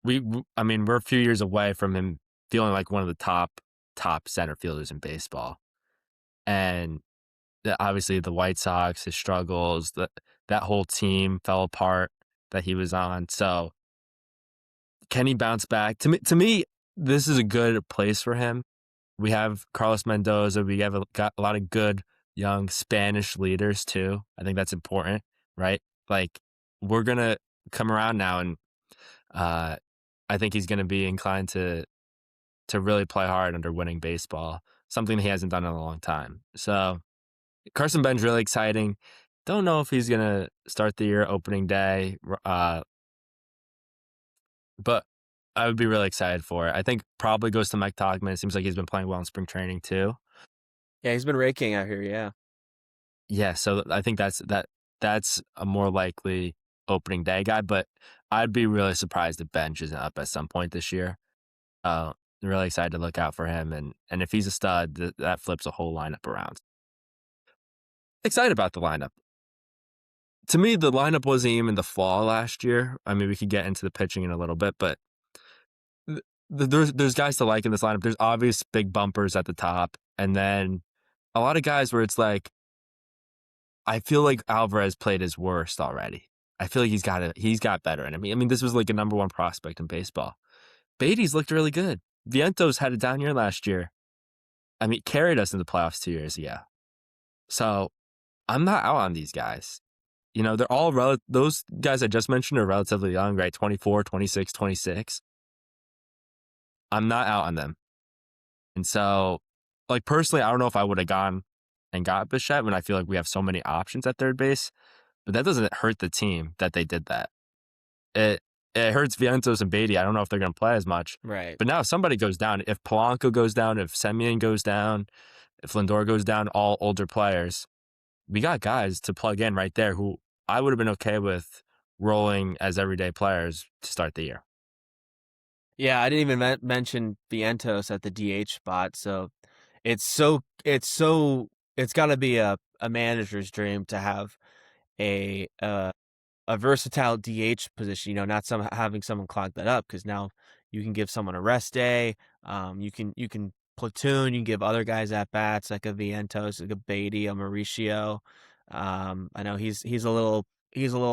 I mean, we're a few years away from him feeling like one of the top center fielders in baseball. And obviously the White Sox, his struggles, that whole team fell apart that he was on. So can he bounce back? To me, this is a good place for him. We have Carlos Mendoza. We have got a lot of good young Spanish leaders too. I think that's important, right? Like, we're gonna come around now, and uh, I think he's gonna be inclined to really play hard under winning baseball, something he hasn't done in a long time. So Carson Ben's really exciting. Don't know if he's gonna start the year opening day, but I would be really excited for it. I think probably goes to Mike Togman. It seems like he's been playing well in spring training too. Yeah, he's been raking out here, yeah. Yeah, so I think that's a more likely opening day guy, but I'd be really surprised if Bench isn't up at some point this year. Uh, really excited to look out for him, and if he's a stud, that flips a whole lineup around. Excited about the lineup. To me, the lineup wasn't even the flaw last year. I mean, we could get into the pitching in a little bit, but there's guys to like in this lineup. There's obvious big bumpers at the top, and then a lot of guys where it's like, I feel like Alvarez played his worst already. I feel like he's got better in him. I mean, this was like a number one prospect in baseball. Beatty's looked really good. Vientos had a down year last year. I mean, carried us in the playoffs 2 years ago. So I'm not out on these guys. They're all those guys I just mentioned are relatively young, right? 24, 26, 26. I'm not out on them. And so, like, personally, I don't know if I would have gone and got Bichette when I feel like we have so many options at third base, but that doesn't hurt the team that they did that. It it hurts Vientos and Beatty. I don't know if they're going to play as much. Right. But now if somebody goes down, if Polanco goes down, if Semien goes down, if Lindor goes down, all older players, we got guys to plug in right there who I would have been okay with rolling as everyday players to start the year. Yeah, I didn't even mention Vientos at the DH spot, so it's gotta be a manager's dream to have a a versatile DH position, not having someone clog that up because now you can give someone a rest day. You can platoon. You can give other guys at bats like a Vientos, like a Beatty, a Mauricio. I know he's a little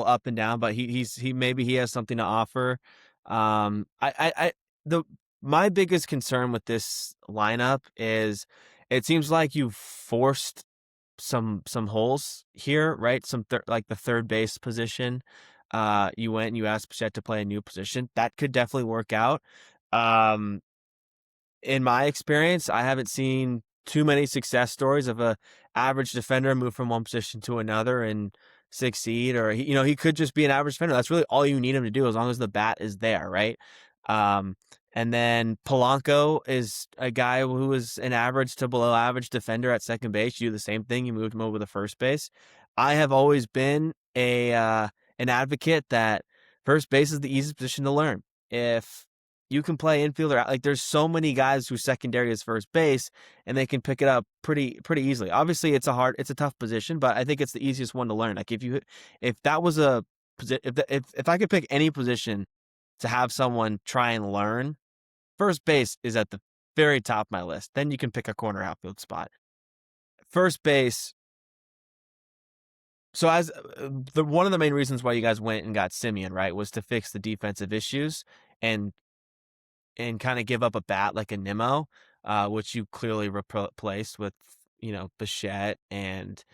up and down, but he maybe he has something to offer. I the my biggest concern with this lineup is it seems like you forced some holes here, right? Like the third base position. You went and you asked Pichette to play a new position. That could definitely work out. Um, in my experience, I haven't seen too many success stories of a average defender move from one position to another and succeed. Or he could just be an average defender. That's really all you need him to do, as long as the bat is there, right? Um, and then Polanco is a guy who is an average to below average defender at second base. You do the same thing. You moved him over to first base. I have always been an advocate that first base is the easiest position to learn. If you can play infielder. Like, there's so many guys whose secondary is first base, and they can pick it up pretty easily. Obviously, it's a tough position, but I think it's the easiest one to learn. Like, if that was a if I could pick any position to have someone try and learn, First base is at the very top of my list. Then you can pick a corner outfield spot. First base. So as the one of the main reasons why you guys went and got Simeon, right, was to fix the defensive issues and kind of give up a bat like a Nimmo, which you clearly replaced with, Bichette and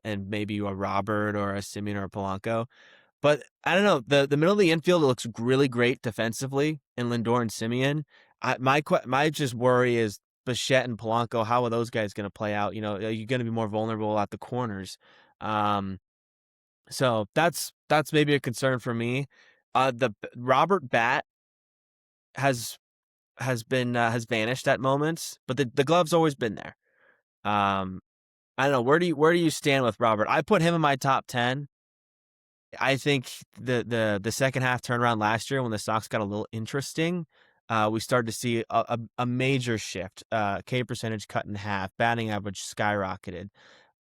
maybe a Robert or a Simeon or a Polanco. But I don't know, the middle of the infield looks really great defensively in Lindor and Simeon. My just worry is Bichette and Polanco. How are those guys going to play out? Are you going to be more vulnerable at the corners? Um, so that's maybe a concern for me. The Robert bat has has vanished at moments, but the glove's always been there. Um, I don't know, where do you stand with Robert? I put him in my top 10. I think the second half turnaround last year when the Sox got a little interesting, we started to see a major shift. K percentage cut in half, batting average skyrocketed.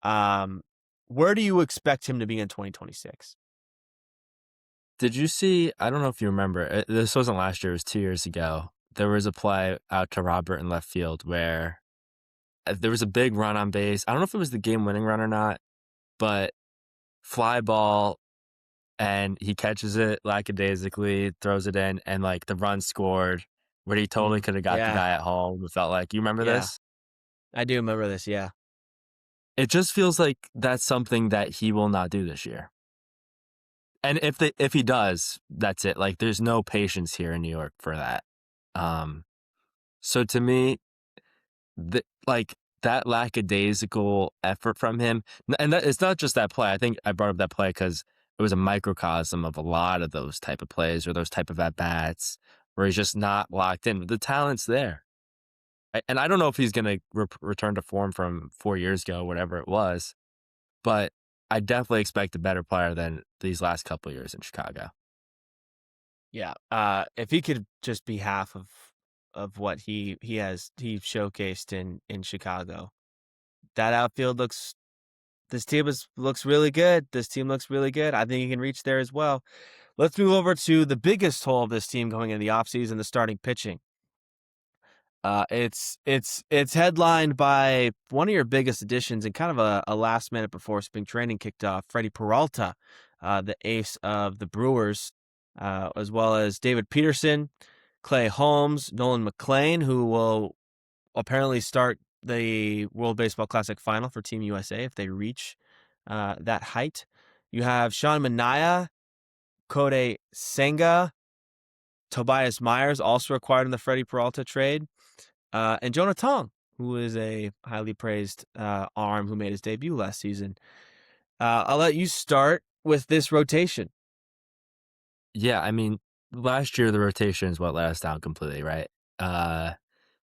Um, where do you expect him to be in 2026? Did you see? I don't know if you remember. This wasn't last year. It was 2 years ago. There was a play out to Robert in left field where there was a big run on base. I don't know if it was the game-winning run or not, but fly ball, and he catches it lackadaisically, throws it in, and like the run scored, where he totally could have got the Yeah, guy at home. It felt like you remember yeah, this. I do remember this. Yeah, It just feels like that's something that he will not do this year. And if he does, that's it. Like there's no patience here in New York for that. Um, so to me, like that lackadaisical effort from him, and that it's not just that play. I think I brought up that play because it was a microcosm of a lot of those type of plays or those type of at bats where he's just not locked in. The talent's there, and I don't know if he's going to return to form from 4 years ago, whatever it was, but I definitely expect a better player than these last couple of years in Chicago. yeah. If he could just be half of what he showcased in Chicago, that outfield looks. This team looks really good. This team looks really good. I think he can reach there as well. Let's move over to the biggest hole of this team going into the offseason, the starting pitching. It's headlined by one of your biggest additions and kind of a last minute before spring training kicked off, Freddie Peralta, the ace of the Brewers, as well as David Peterson, Clay Holmes, Nolan McLean, who will apparently start the World Baseball Classic final for Team USA if they reach that height. You have Sean Manaea, Kode Senga, Tobias Myers, also acquired in the Freddie Peralta trade, and Jonah Tong, who is a highly praised arm who made his debut last season. I'll let you start with this rotation. Yeah, I mean, last year the rotation is what let us down completely, right? Uh,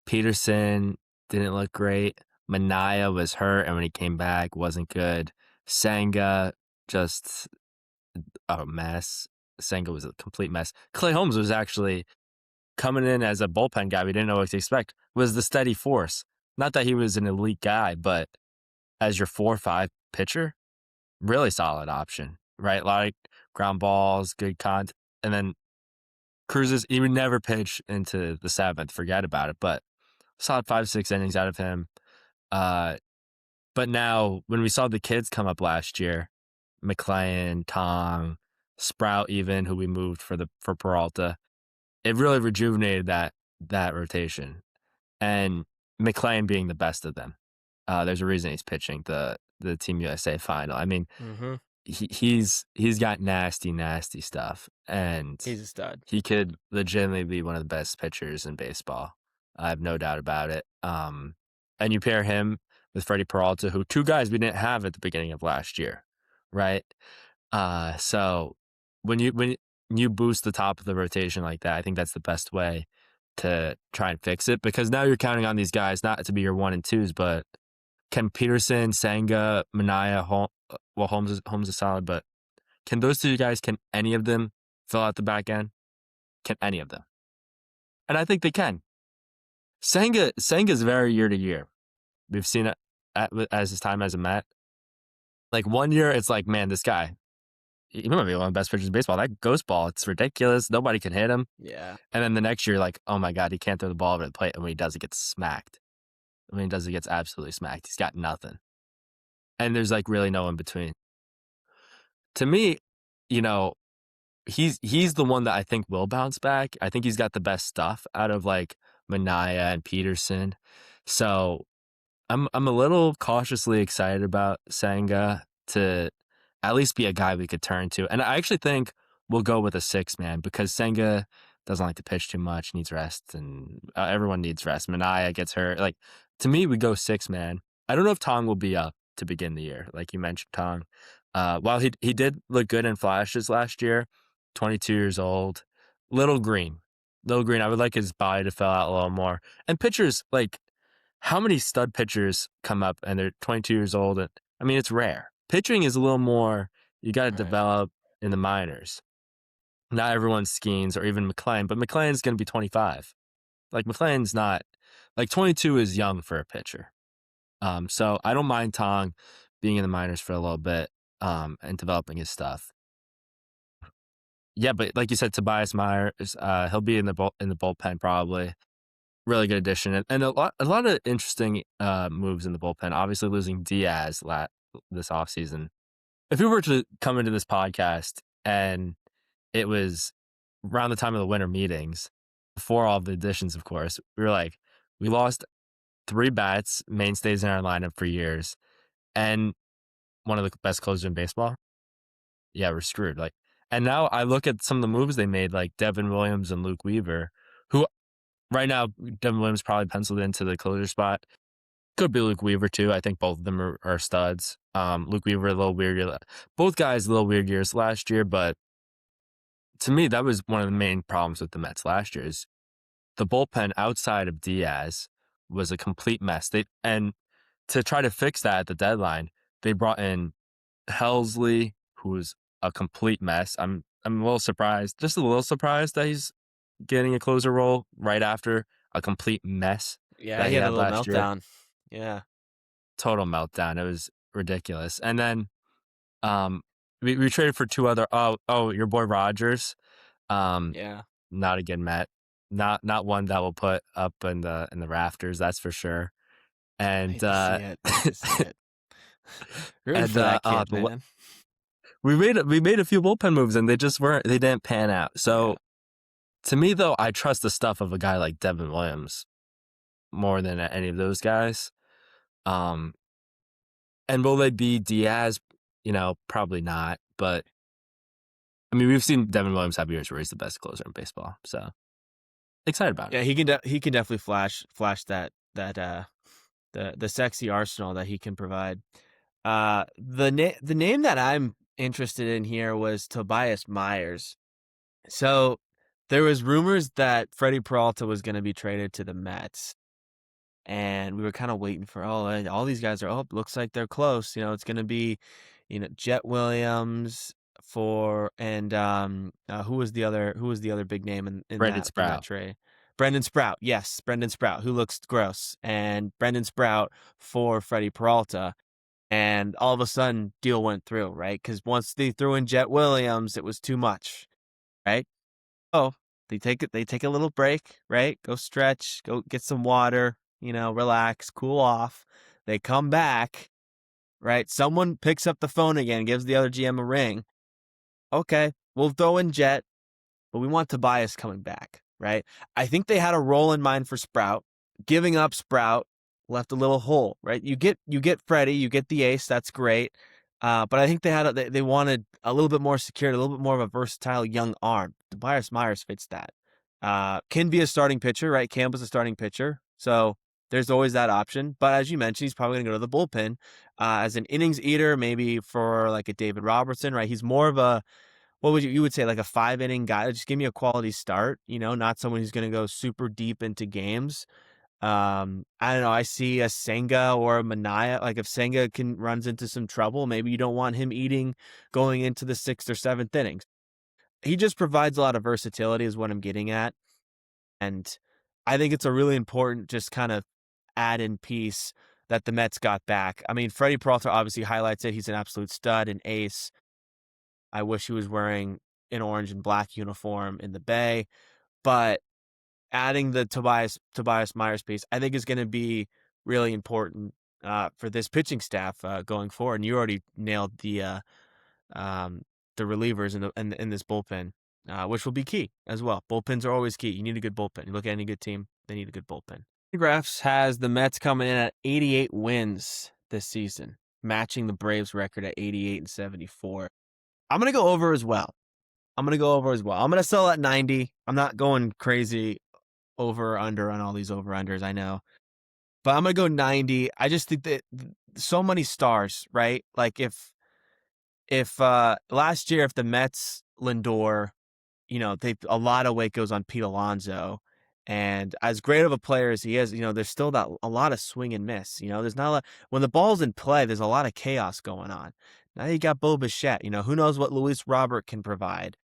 Peterson didn't look great. Manaea was hurt, and when he came back, wasn't good. Senga, just a mess. Senga was a complete mess. Clay Holmes was actually coming in as a bullpen guy. We didn't know what to expect. Was the steady force. Not that he was an elite guy, but as your 4 or 5 pitcher, really solid option, right? Like ground balls, good contact, and then Cruises. He would never pitch into the seventh. Forget about it. But solid 5, 6 innings out of him. Uh, but now when we saw the kids come up last year, McLean, Tong, Sprout, even who we moved for Peralta, it really rejuvenated that rotation. And McLean being the best of them. There's a reason he's pitching the Team USA final. I mean, Mm-hmm. he's got nasty stuff, and He's a stud. he could legitimately be one of the best pitchers in baseball. I have no doubt about it. And you pair him with Freddie Peralta, who two guys we didn't have at the beginning of last year, right? So when you boost the top of the rotation like that, I think that's the best way to try and fix it because now you're counting on these guys not to be your one and twos, but can Peterson, Senga, Manaea, well, Holmes is solid, but can those two guys, can any of them fill out the back end? Can any of them? And I think they can. Senga's very year to year. We've seen it as his time as a Met. Like 1 year, it's like, man, this guy, he might be one of the best pitchers in baseball. That ghost ball, it's ridiculous. Nobody can hit him. Yeah. And then the next year, like, oh my god, he can't throw the ball over the plate. And when he does, he gets smacked. When he does, he gets absolutely smacked. He's got nothing. And there's like really no in between. To me, you know, he's the one that I think will bounce back. I think he's got the best stuff out of like Mania and Peterson. So I'm a little cautiously excited about Senga to at least be a guy we could turn to. And I actually think we'll go with a six man because Senga doesn't like to pitch too much, needs rest, and everyone needs rest. Mania gets hurt. Like to me, we go six man. I don't know if Tong will be up to begin the year, like you mentioned, Tong. While he did look good in flashes last year, 22 years old, little green, little green. I would like his body to fill out a little more. And pitchers like how many stud pitchers come up and they're 22 years old? And I mean, it's rare. Pitching is a little more, you got to Right. develop in the minors. Not everyone's Skeens or even McLean, but McLean's going to be 25. Like, McLean's not, like, 22 is young for a pitcher. So I don't mind Tong being in the minors for a little bit and developing his stuff. Yeah, but like you said, Tobias Myers, he'll be in in the bullpen probably. Really good addition, and a lot of interesting, moves in the bullpen. Obviously, losing Diaz this offseason. If we were to come into this podcast and it was around the time of the winter meetings, before all of the additions, of course, we were like, we lost 3 bats, mainstays in our lineup for years, and one of the best closers in baseball. Yeah, we're screwed, like and now I look at some of the moves they made, like Devin Williams and Luke Weaver, who right now, Devin Williams probably penciled into the closer spot. Could be Luke Weaver too. I think both of them are studs. Luke Weaver a little weird year. Both guys a little weird years last year, but to me that was one of the main problems with the Mets last year. Is the bullpen outside of Diaz was a complete mess. And to try to fix that at the deadline, they brought in Helsley, who was a complete mess. I'm a little surprised, just a little surprised that he's getting a closer role right after a complete mess Yeah, that he he had a had little last year. meltdown. Yeah. Total meltdown. It was ridiculous. And then um we traded for two other your boy Rogers. Um Yeah. not a good Met. Not one that will put up in the rafters, that's for sure. I And hate to see it. I hate to see it. Rooting and for that kid, man. we made a few bullpen moves and they didn't pan out. Yeah. So to me though, I trust the stuff of a guy like Devin Williams more than any of those guys. Um And will they be Diaz? You know, probably not. But I mean, we've seen Devin Williams have years where he's the best closer in baseball. So excited about it. Yeah, he can definitely flash that the sexy arsenal that he can provide. The name that I'm interested in here was Tobias Myers. So there was rumors that Freddie Peralta was going to be traded to the Mets, and we were kind of waiting for all these guys are looks like they're close. It's going to be Jet Williams for and who was the other big name in Brandon that Sprout. trade? Brendan Sprout, yes, Brendan Sprout, who looks gross, and Brendan Sprout for Freddie Peralta. And all of a sudden, deal went through, right? Because once they threw in Jet Williams, it was too much, right? Oh, they take a little break, right? Go stretch, go get some water, relax, cool off. They come back, right? Someone picks up the phone again, gives the other GM a ring. Okay, we'll throw in Jet, but we want Tobias coming back, right? I think they had a role in mind for Sprout. Giving up Sprout left a little hole, right? You get Freddie, you get the ace, that's great. But I think they wanted a little bit more security, a little bit more of a versatile young arm. Tobias Myers fits that. Can be a starting pitcher, right? Campbell's a starting pitcher, so there's always that option. But as you mentioned, he's probably going to go to the bullpen as an innings eater, maybe for like a David Robertson, right? He's more of a what would you would say like a 5 inning guy? Just give me a quality start, not someone who's going to go super deep into games. I don't know. I see a Senga or a Mania. Like if Senga runs into some trouble, maybe you don't want him eating going into the 6th or 7th innings. He just provides a lot of versatility, is what I'm getting at, and I think it's a really important just kind of add in piece that the Mets got back. I mean, Freddie Peralta obviously highlights it. He's an absolute stud, an ace. I wish he was wearing an orange and black uniform in the Bay, but adding the Tobias Myers piece, I think is going to be really important for this pitching staff going forward. And you already nailed um, the relievers in this bullpen, which will be key as well. Bullpens are always key. You need a good bullpen. You look at any good team, they need a good bullpen. Graphs has the Mets coming in at 88 wins this season, matching the Braves record at 88-74. I'm gonna go over as well. I'm gonna sell at 90. I'm not going crazy over or under on all these over unders. I know, but I'm gonna go 90. I just think that so many stars, right? Like if last year, if the Mets Lindor, they a lot of weight goes on Pete Alonso, and as great of a player as he is, there's still that a lot of swing and miss. There's not a lot when the ball's in play. There's a lot of chaos going on. Now you got Bo Bichette. Who knows what Luis Robert can provide.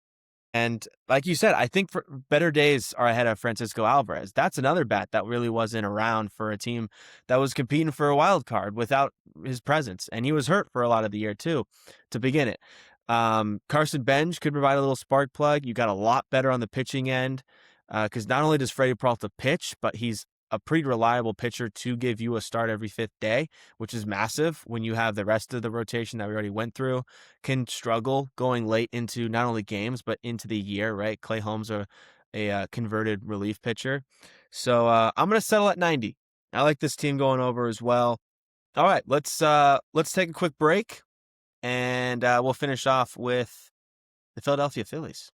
And like you said, I think for better days are ahead of Francisco Alvarez. That's another bat that really wasn't around for a team that was competing for a wild card without his presence. And he was hurt for a lot of the year too, to begin it. Carson Bench could provide a little spark plug. You got a lot better on the pitching end because not only does Freddie Peralta pitch, but he's a pretty reliable pitcher to give you a start every fifth day, which is massive when you have the rest of the rotation that we already went through can struggle going late into not only games, but into the year, right? Clay Holmes, a converted relief pitcher. So I'm going to settle at 90. I like this team going over as well. All right, let's take a quick break, and we'll finish off with the Philadelphia Phillies.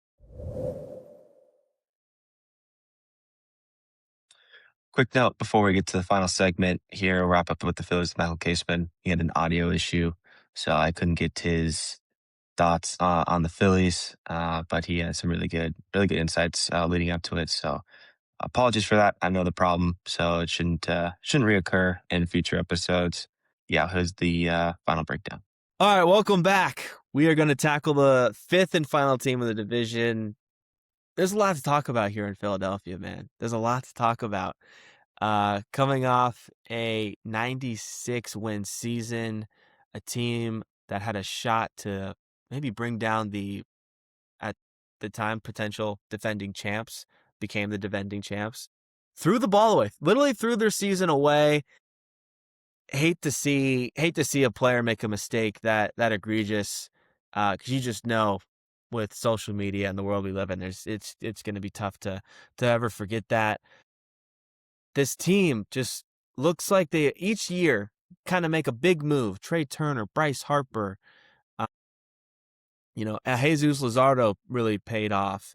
Quick note before we get to the final segment here, we'll wrap up with the Phillies, Michael Kaseman. He had an audio issue, so I couldn't get his thoughts on the Phillies, but he had some really good insights leading up to it. So apologies for that. I know the problem, so it shouldn't reoccur in future episodes. Yeah, here's the final breakdown. All right, welcome back. We are going to tackle the fifth and final team of the division. There's a lot to talk about here in Philadelphia, man. There's a lot to talk about. Coming off a 96 win season, a team that had a shot to maybe bring down at the time, potential defending champs, became the defending champs. Threw the ball away, literally threw their season away. Hate to see a player make a mistake that egregious, because you just know with social media and the world we live in, it's going to be tough to ever forget that. This team just looks like they each year kind of make a big move. Trey Turner, Bryce Harper, Jesus Luzardo really paid off.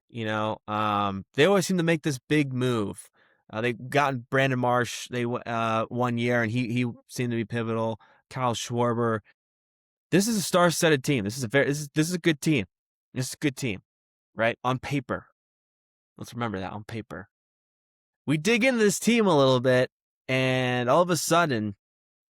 They always seem to make this big move. They got Brandon Marsh. They 1 year, and he seemed to be pivotal. Kyle Schwarber. This is a star-studded team. This is a good team. This is a good team, right? On paper. Let's remember that on paper. We dig into this team a little bit, and all of a sudden,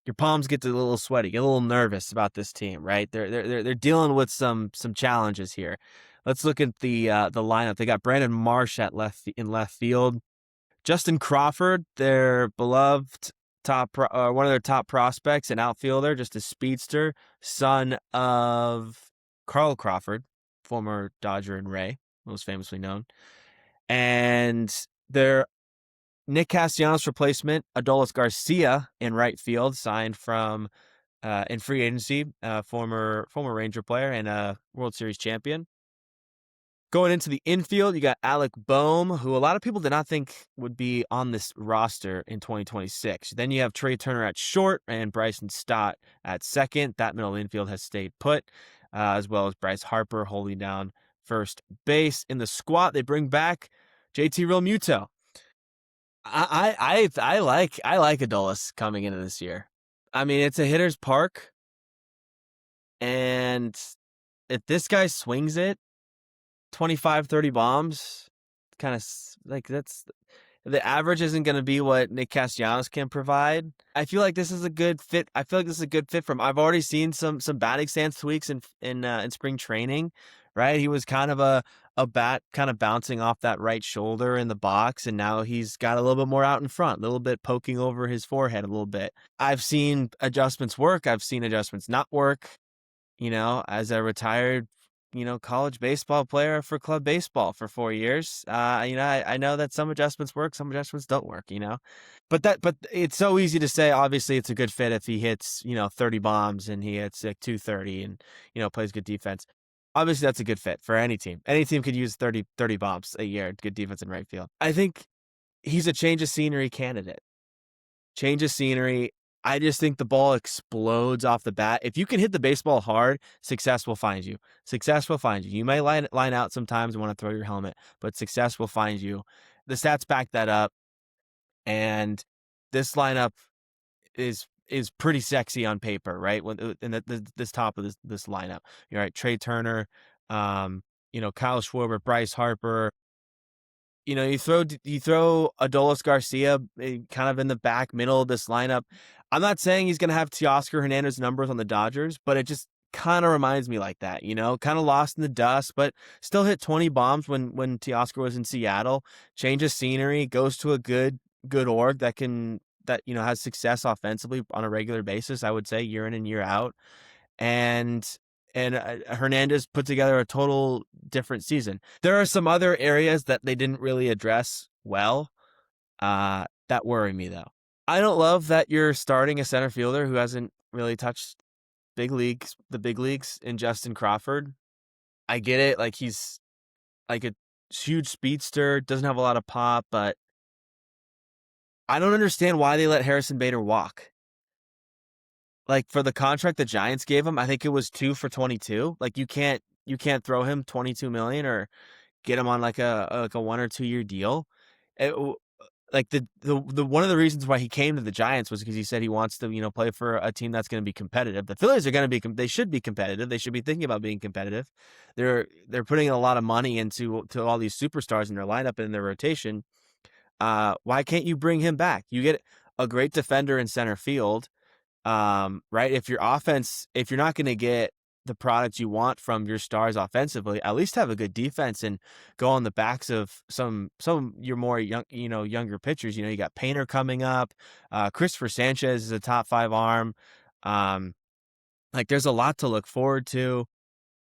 your palms get a little sweaty, get a little nervous about this team, right? They're dealing with some challenges here. Let's look at the lineup. They got Brandon Marsh in left field. Justin Crawford, their beloved one of their top prospects, an outfielder, just a speedster, son of Carl Crawford, former Dodger and Ray, most famously known. And their Nick Castellanos replacement, Adolis Garcia in right field, signed from in free agency, former Ranger player and a World Series champion. Going into the infield, you got Alec Boehm, who a lot of people did not think would be on this roster in 2026. Then you have Trey Turner at short and Bryson Stott at second. That middle infield has stayed put, as well as Bryce Harper holding down first base. In the squad, they bring back JT Realmuto. I like Adolis coming into this year. I mean, it's a hitter's park, and if this guy swings it 25, 30 bombs, kind of like that's the average isn't going to be what Nick Castellanos can provide. I feel like this is a good fit. From I've already seen some batting stance tweaks in spring training, right? He was kind of a bat kind of bouncing off that right shoulder in the box, and now he's got a little bit more out in front, a little bit poking over his forehead a little bit. I've seen adjustments work. I've seen adjustments not work. As a retired college baseball player for club baseball for 4 years. I know that some adjustments work, some adjustments don't work. But it's so easy to say. Obviously, it's a good fit if he hits 30 bombs and he hits like 230 and plays good defense. Obviously, that's a good fit for any team. Any team could use 30 bombs a year, good defense in right field. I think he's a change of scenery candidate. Change of scenery. I just think the ball explodes off the bat. If you can hit the baseball hard, success will find you. Success will find you. You may line out sometimes and want to throw your helmet, but success will find you. The stats back that up, and this lineup is pretty sexy on paper, right? In this top of this lineup, you're right. Trey Turner, Kyle Schwarber, Bryce Harper, you throw Adolis Garcia kind of in the back middle of this lineup. I'm not saying he's going to have Teoscar Hernandez numbers on the Dodgers, but it just kind of reminds me like that, kind of lost in the dust, but still hit 20 bombs when Teoscar was in Seattle. Change of scenery, goes to a good org that has success offensively on a regular basis. I would say year in and year out, and Hernandez put together a total different season. There are some other areas that they didn't really address well, that worry me though. I don't love that you're starting a center fielder who hasn't really touched the big leagues in Justin Crawford. I get it, like he's like a huge speedster, doesn't have a lot of pop, but I don't understand why they let Harrison Bader walk. Like for the contract the Giants gave him, I think it was 2 for 22. Like you can't throw him 22 million or get him on like a 1 or 2 year deal. It, like the one of the reasons why he came to the Giants was because he said he wants to play for a team that's going to be competitive. The Phillies are going to they should be competitive. They should be thinking about being competitive. They're putting a lot of money into all these superstars in their lineup and in their rotation. Why can't you bring him back? You get a great defender in center field. Right? If you're not going to get the product you want from your stars offensively, at least have a good defense and go on the backs of some your more younger pitchers. You got Painter coming up. Christopher Sanchez is a top 5 arm. Like there's a lot to look forward to.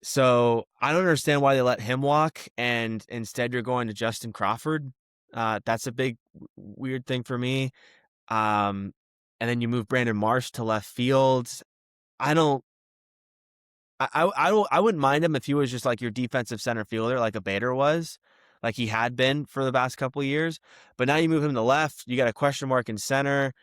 So I don't understand why they let him walk and instead you're going to Justin Crawford. That's a big weird thing for me. Um, and then you move Brandon Marsh to left field. I don't. I wouldn't mind him if he was just like your defensive center fielder, like a Bader was, like he had been for the past couple of years. But now you move him to left. You got a question mark in center.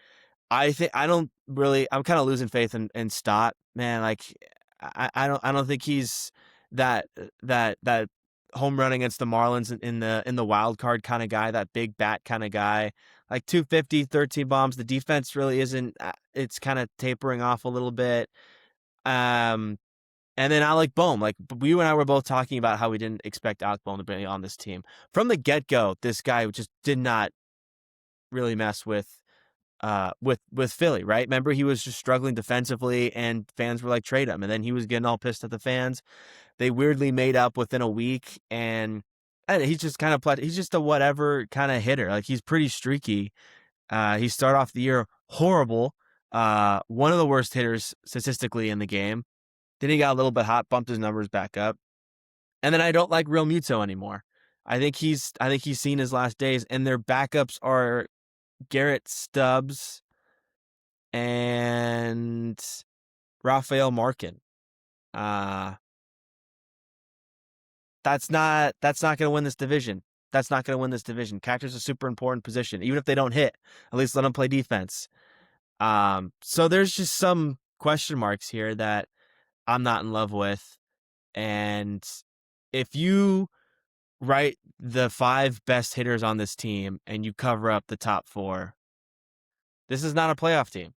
I think I don't really. I'm kind of losing faith in Stott, man. Like I don't think he's that that home run against the Marlins in the wild card kind of guy, that big bat kind of guy. Like 250, 13 bombs. The defense really isn't. It's kind of tapering off a little bit. Um, and then Alec Bohm. Like you and I were both talking about how we didn't expect Alec Bohm to be on this team from the get go. This guy just did not really mess with Philly, right? Remember, he was just struggling defensively, and fans were like, trade him. And then he was getting all pissed at the fans. They weirdly made up within a week, and he's just he's just a whatever kind of hitter. Like he's pretty streaky. He started off the year horrible, one of the worst hitters statistically in the game. Then he got a little bit hot, bumped his numbers back up, and then I don't like Real Muto anymore. I think he's seen his last days, and their backups are Garrett Stubbs and Rafael Markin. Uh, that's not going to win this division. That's not going to win this division. Catcher's a super important position. Even if they don't hit, at least let them play defense. So there's just some question marks here that I'm not in love with. And if you write the 5 best hitters on this team and you cover up the top 4, this is not a playoff team.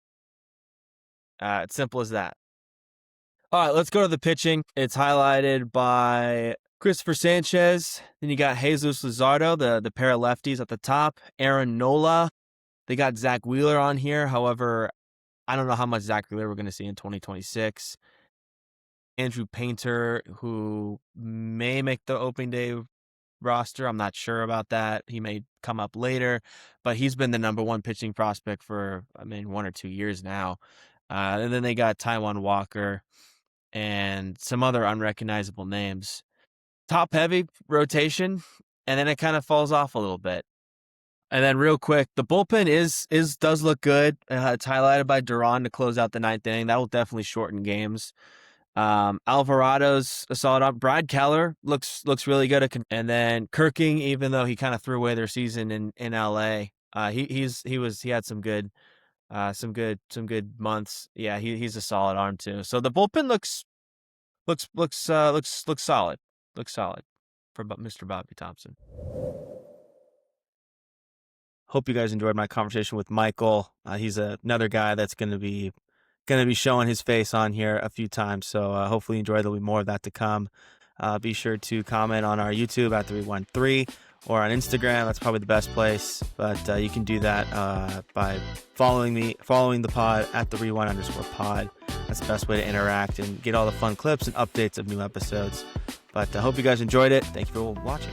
It's simple as that. All right, let's go to the pitching. It's highlighted by Christopher Sanchez. Then you got Jesus Luzardo, the pair of lefties at the top. Aaron Nola. They got Zach Wheeler on here. However, I don't know how much Zach Wheeler we're going to see in 2026. Andrew Painter, who may make the opening day roster. I'm not sure about that. He may come up later, but he's been the number 1 pitching prospect for, 1 or 2 years now. And then they got Taijuan Walker. and some other unrecognizable names. Top heavy rotation, and then it kind of falls off a little bit. And then real quick, the bullpen does look good. It's highlighted by Duran to close out the ninth inning. That will definitely shorten games. Alvarado's a solid up. Brad Keller looks really good. And then Kirking, even though he kind of threw away their season in LA, he had some good months. Yeah, he's a solid arm too. So the bullpen looks solid. Looks solid for Mr. Bobby Thompson. Hope you guys enjoyed my conversation with Michael. He's another guy that's going to be showing his face on here a few times. So hopefully you enjoy. There'll be more of that to come. Be sure to comment on our YouTube at 313 or on Instagram. That's probably the best place. But you can do that by following the pod at 31_pod. That's the best way to interact and get all the fun clips and updates of new episodes. But I hope you guys enjoyed it. Thank you for watching.